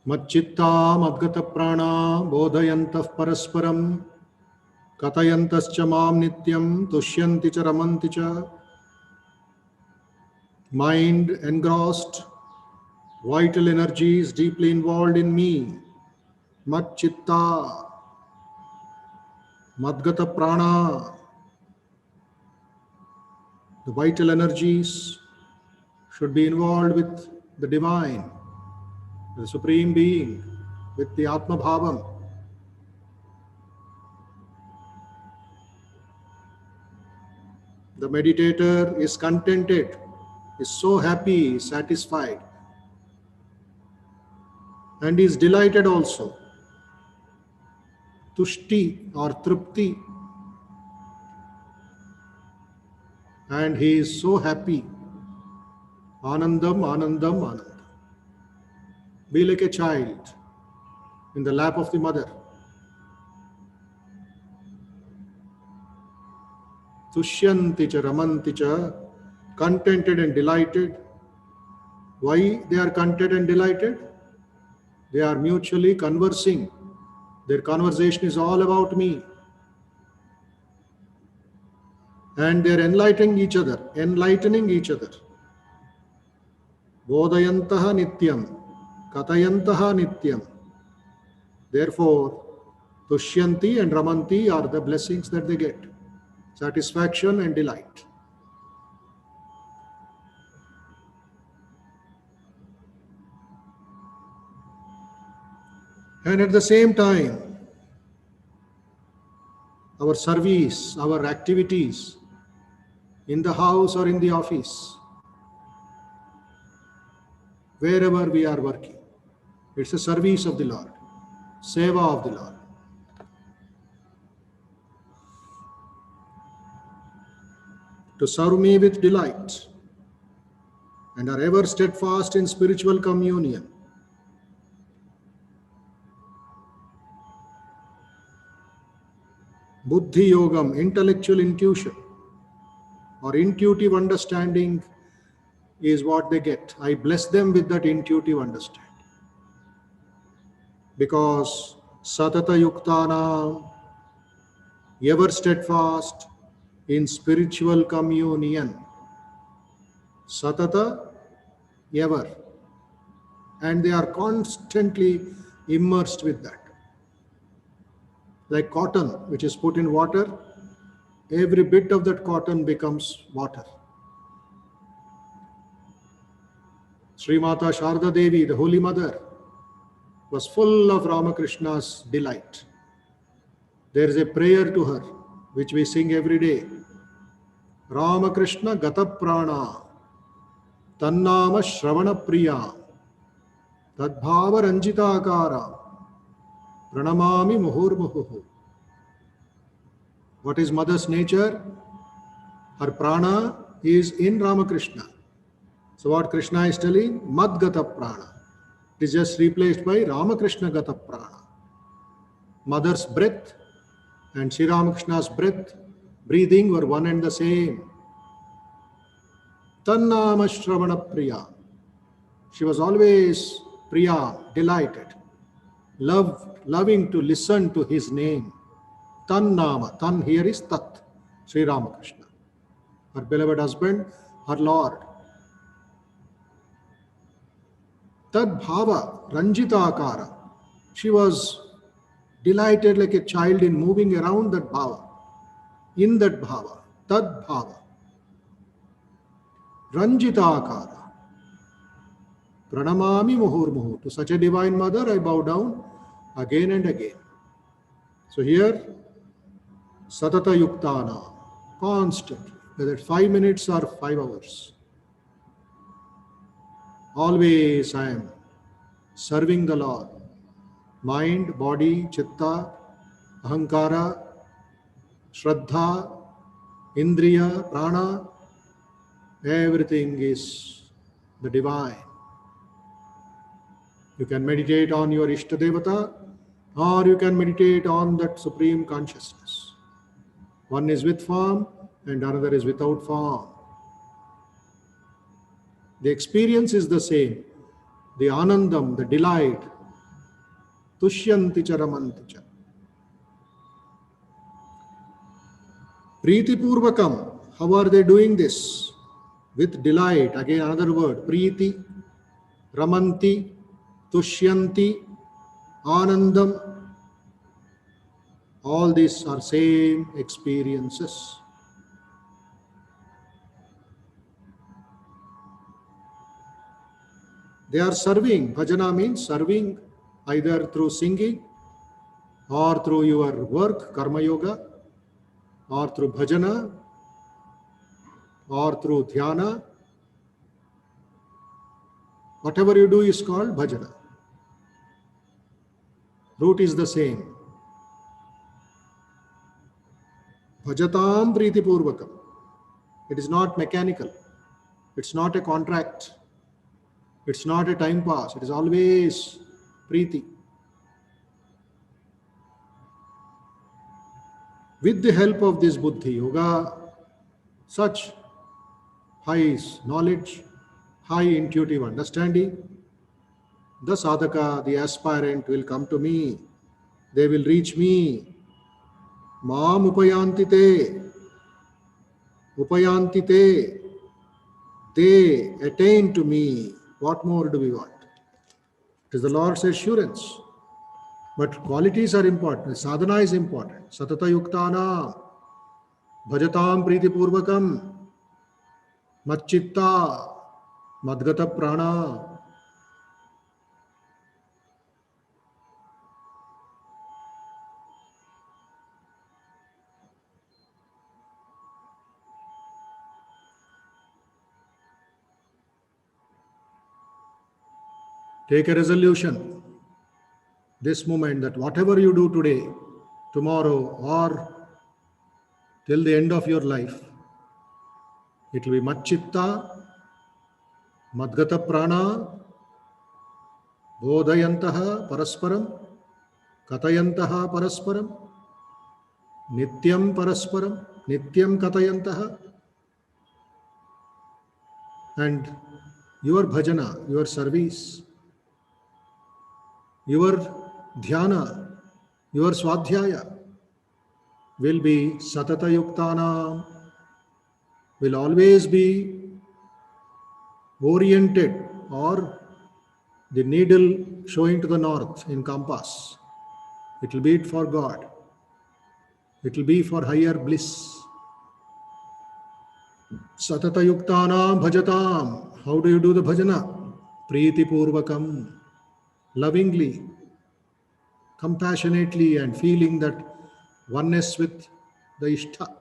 S1: Macchitta madgata prana bodhayantah parasparam katayantascha mam nityam tushyanti cha ramanti cha. Mind engrossed, vital energies deeply involved in me. Macchitta madgata prana, the vital energies should be involved with the divine, the Supreme Being, with the Atma Bhavam. The meditator is contented, is so happy, satisfied, and is delighted also. Tushti or Trupti, and he is so happy. Anandam, Anandam, Anandam. Be like a child in the lap of the mother. Tushyanti cha ramanti cha, contented and delighted. Why they are contented and delighted? They are mutually conversing. Their conversation is all about me. And they are enlightening each other. Bodhayantaha nityam, katayantaha nityam. Therefore, Tushyanti and Ramanti are the blessings that they get. Satisfaction and delight. And at the same time, our service, our activities in the house or in the office, wherever we are working, it's a service of the Lord, seva of the Lord. To serve me with delight and are ever steadfast in spiritual communion. Buddhi Yogam, intellectual intuition or intuitive understanding is what they get. I bless them with that intuitive understanding. Because Satata Yuktana, ever steadfast in spiritual communion. Satata, ever. And they are constantly immersed with that. Like cotton, which is put in water, every bit of that cotton becomes water. Sri Mata Sharda Devi, the Holy Mother, was full of Ramakrishna's delight. There is a prayer to her, which we sing every day. Ramakrishna Gata Prana, Tannama Shravana Priya, Tadbhava Ranjita Akara, Pranamami Muhurmuhu. What is mother's nature? Her prana is in Ramakrishna. So what Krishna is telling? Madgata Prana. It is just replaced by Ramakrishna Gata Prana. Mother's breath and Sri Ramakrishna's breath, breathing were one and the same. Tannama Shravana Priya. She was always Priya, delighted, loving to listen to his name. Tannama. Tan here is Tat, Sri Ramakrishna. Her beloved husband, her Lord. Tad Bhava, Ranjita Akara. She was delighted like a child in moving around that Bhava, in that Bhava. Tad Bhava. Ranjita Akara. Pranamami Muhurmuhu. To such a divine mother I bow down again and again. So here, Satata Yuktana, constant, whether 5 minutes or 5 hours. Always I am serving the Lord. Mind, body, chitta, ahankara, shraddha, indriya, prana, everything is the divine. You can meditate on your Ishtadevata or you can meditate on that supreme consciousness. One is with form and another is without form. The experience is the same. The anandam, the delight, tushyanti cha ramanti cha. Preeti purvakam, how are they doing this? With delight, again another word, preeti, ramanti, tushyanti, anandam, all these are same experiences. They are serving. Bhajana means serving either through singing or through your work, karma yoga, or through bhajana, or through dhyana. Whatever you do is called bhajana. Root is the same. Bhajatam priti purvakam. It is not mechanical. It's not a contract. It's not a time pass. It is always preeti. With the help of this buddhi yoga, such high knowledge, high intuitive understanding, the sadhaka, the aspirant will come to me. They will reach me. Maam upayanti te. Upayanti te. They attain to me. What more do we want? It is the Lord's assurance. But qualities are important. Sadhana is important. Satata yuktana. Bhajatam priti purvakam. Macchitta. Madgata prana. Take a resolution this moment that whatever you do today, tomorrow, or till the end of your life, it will be Macchitta, Madgata Prana, Bodhayantaha Parasparam, Katayantaha Parasparam, Nityam Parasparam, Nityam Katayantaha, and your bhajana, your service, your dhyana, your swadhyaya will be satata yuktana, will always be oriented, or the needle showing to the north in compass. It will be it for God. It will be for higher bliss. Satata yuktana bhajatam. How do you do the bhajana? Preeti purvakam. Lovingly, compassionately, and feeling that oneness with the Ishta.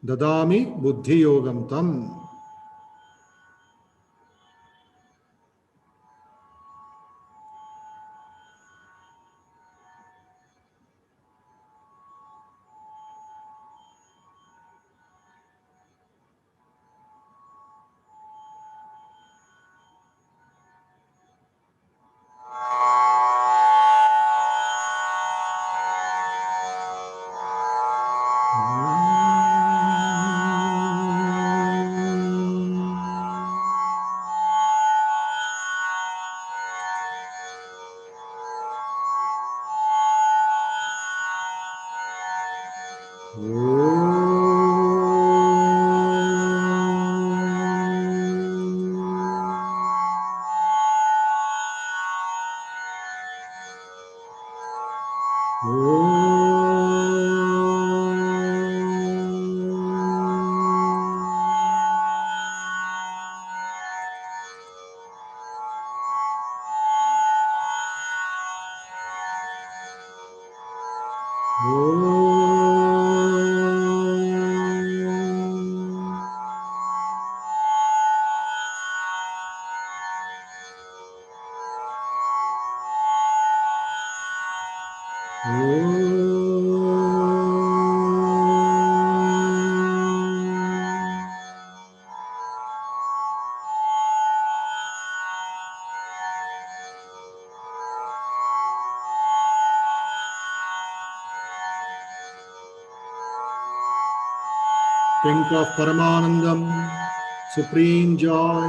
S1: Dadami buddhi yogam tam. Think of Paramanandam, supreme joy,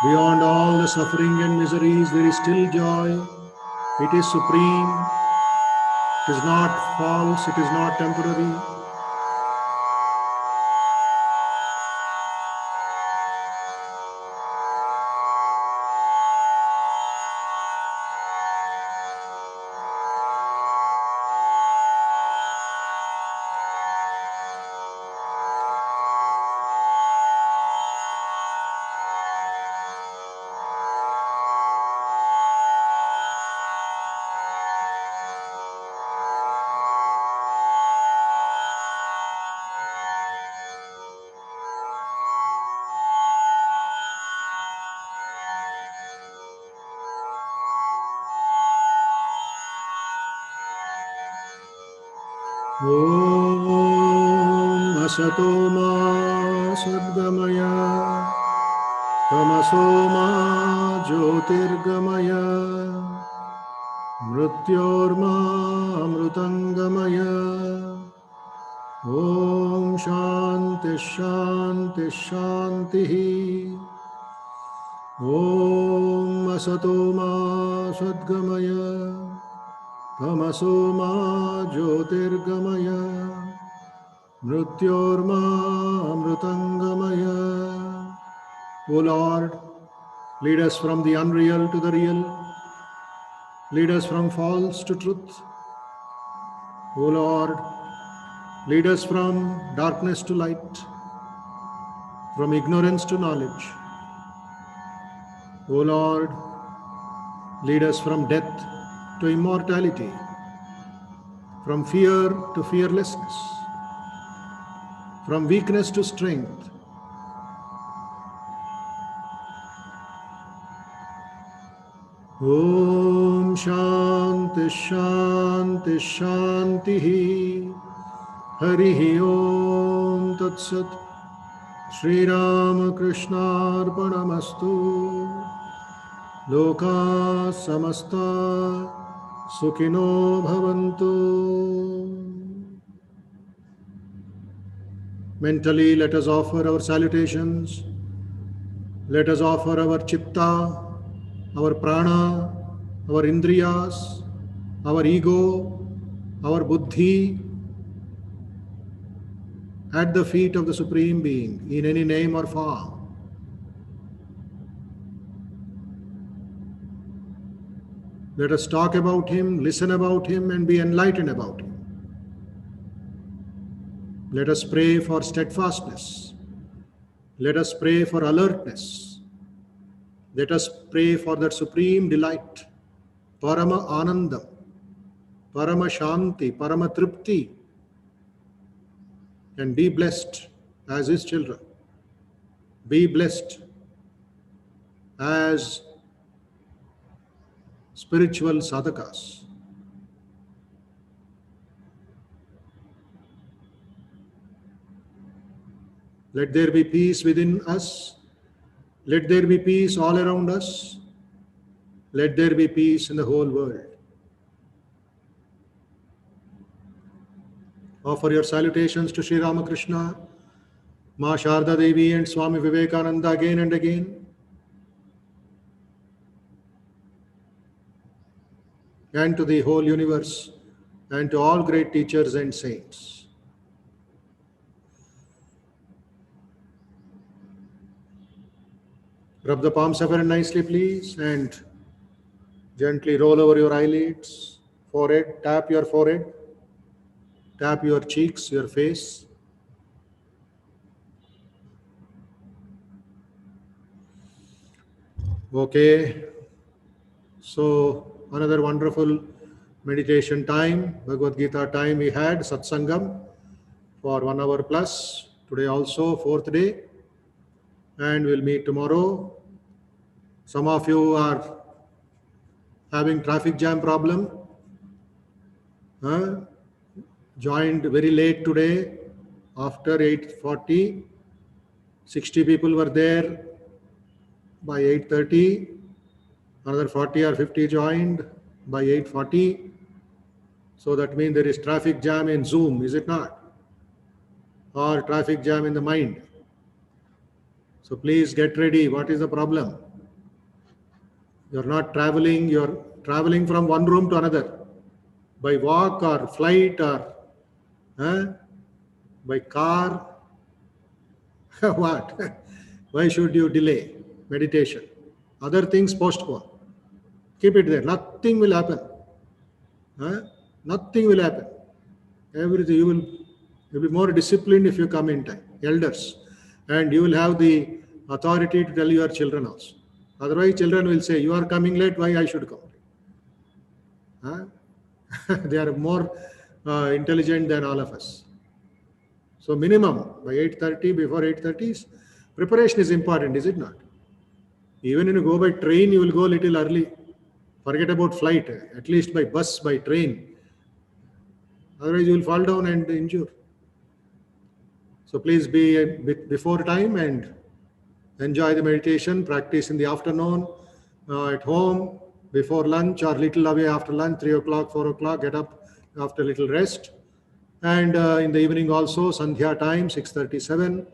S1: Beyond all the suffering and miseries, there is still joy. It is supreme. It is not false. It is not temporary. Om Asato Ma Sadgamaya Tamaso Ma Jyotirgamaya Mrityorma Amrutangamaya Om Shanti Shanti Shanti Om Asato Ma Sadgamaya Tamaso Ma Jyotirgamaya Mrityorma Amrutangamaya. O Lord, lead us from the unreal to the real. Lead us from false to truth. O Lord, lead us from darkness to light, from ignorance to knowledge. O Lord, lead us from death to immortality, from fear to fearlessness, from weakness to strength. Om Shanti Shanti Shanti Harihi Om Tat Sat Shri Ram Krishna Arpanamastu Loka Samasta Sukhino Bhavantu. Mentally, let us offer our salutations. Let us offer our chitta, our prana, our indriyas, our ego, our buddhi at the feet of the Supreme Being in any name or form. Let us talk about Him, listen about Him, and be enlightened about Him. Let us pray for steadfastness. Let us pray for alertness. Let us pray for that supreme delight, Parama Anandam, Parama Shanti, Parama Tripti, and be blessed as His children. Be blessed as spiritual sadhakas. Let there be peace within us. Let there be peace all around us. Let there be peace in the whole world. Offer your salutations to Sri Ramakrishna, Ma Sharda Devi and Swami Vivekananda again and again. And to the whole universe and to all great teachers and saints. Rub the palms very nicely, please, and gently roll over your eyelids, forehead, tap your forehead, tap your cheeks, your face. Okay, so another wonderful meditation time, Bhagavad Gita time we had, Satsangam for 1 hour plus. Today also, 4th day, and we'll meet tomorrow. Some of you are having traffic jam problem. Joined very late today after 8:40. 60 people were there by 8:30. Another 40 or 50 joined by 8:40. So that means there is traffic jam in Zoom, is it not? Or traffic jam in the mind. So please get ready. What is the problem? You're not traveling, you're traveling from one room to another by walk or flight or by car. What? Why should you delay meditation? Other things postpone. Keep it there. Nothing will happen. Huh? Nothing will happen. Everything you'll be more disciplined if you come in time. Elders. And you will have the authority to tell your children also. Otherwise, children will say, you are coming late, why I should come? Huh? They are more intelligent than all of us. So minimum by 8:30, before 8:30, preparation is important, is it not? Even when you go by train, you will go a little early. Forget about flight, at least by bus, by train. Otherwise, you will fall down and injure. So please be a bit before time and enjoy the meditation, practice in the afternoon, at home, before lunch or little away after lunch, 3 o'clock, 4 o'clock, get up after a little rest. And in the evening also, Sandhya time, 6:37,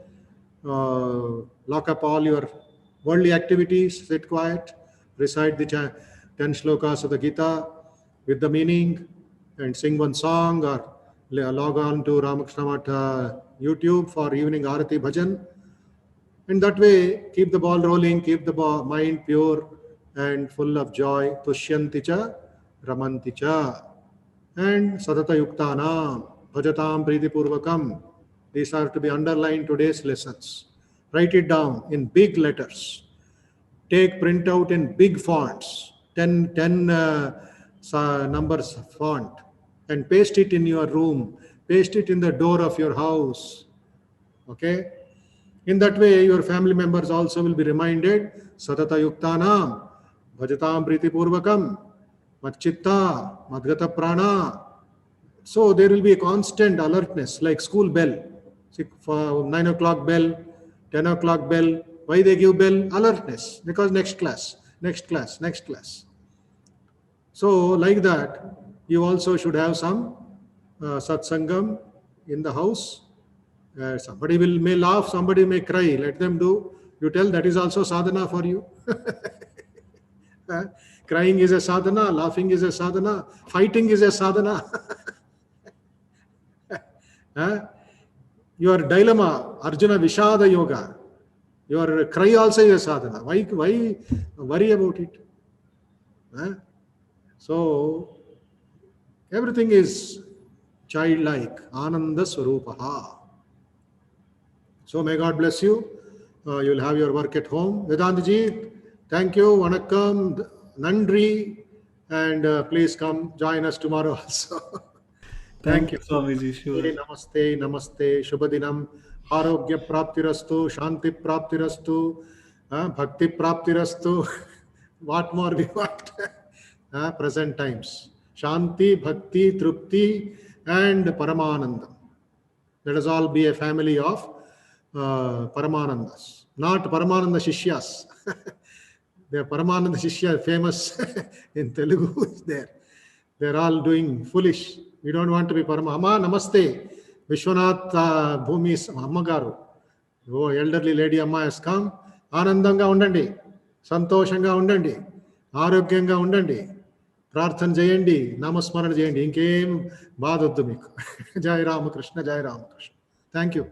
S1: lock up all your worldly activities, sit quiet, recite the 10 shlokas of the Gita with the meaning and sing one song or log on to Ramakrishna Math YouTube for evening Arati Bhajan. And that way, keep the ball rolling, keep the mind pure and full of joy. Tushyanti cha, ramanti cha. And sadata yuktanam, bhajatam priti purvakam. These are to be underlined today's lessons. Write it down in big letters. Take printout in big fonts, 10 numbers font, and paste it in your room. Paste it in the door of your house. Okay? In that way, your family members also will be reminded, Satata Yuktanam, Bhajatam Priti Purvakam, Madchitta, Madgata Prana. So there will be a constant alertness, like school bell. For 9 o'clock bell, 10 o'clock bell. Why they give bell? Alertness. Because next class, next class, next class. So like that, you also should have some satsangam in the house. Somebody may laugh, somebody may cry. Let them do. You tell that is also sadhana for you. Crying is a sadhana, laughing is a sadhana, fighting is a sadhana. Your dilemma, Arjuna Vishada Yoga, your cry also is a sadhana. Why worry about it? So, everything is childlike, Ananda Swarupaha. So may God bless you. You'll have your work at home. Vedantaji, thank you. Vanakkam, Nandri, and please come join us tomorrow also. Thank you.
S2: Swamiji. Sure.
S1: Namaste, namaste, Shubhadinam, Arogya Praptirastu, Shanti Praptirastu, Bhakti Praptirastu. What more we want? Present times. Shanti, Bhakti, Trupti, and Paramanandam. Let us all be a family of Paramanandas, not Paramananda Shishyas. The Paramananda Shishya famous in Telugu is there. They're all doing foolish. We don't want to be Amma Namaste. Vishwanath Bhumi's Ammagaru. Oh, elderly lady Amma has come. Anandanga undandi. Santoshanga undandi. Arogyanga undandi. ప్రార్థన చేయండి, నామస్మరణ చేయండి, ఇంకేం బాధ వద్దు మీకు. జై రామకృష్ణ, జై రామకృష్ణ. Thank you.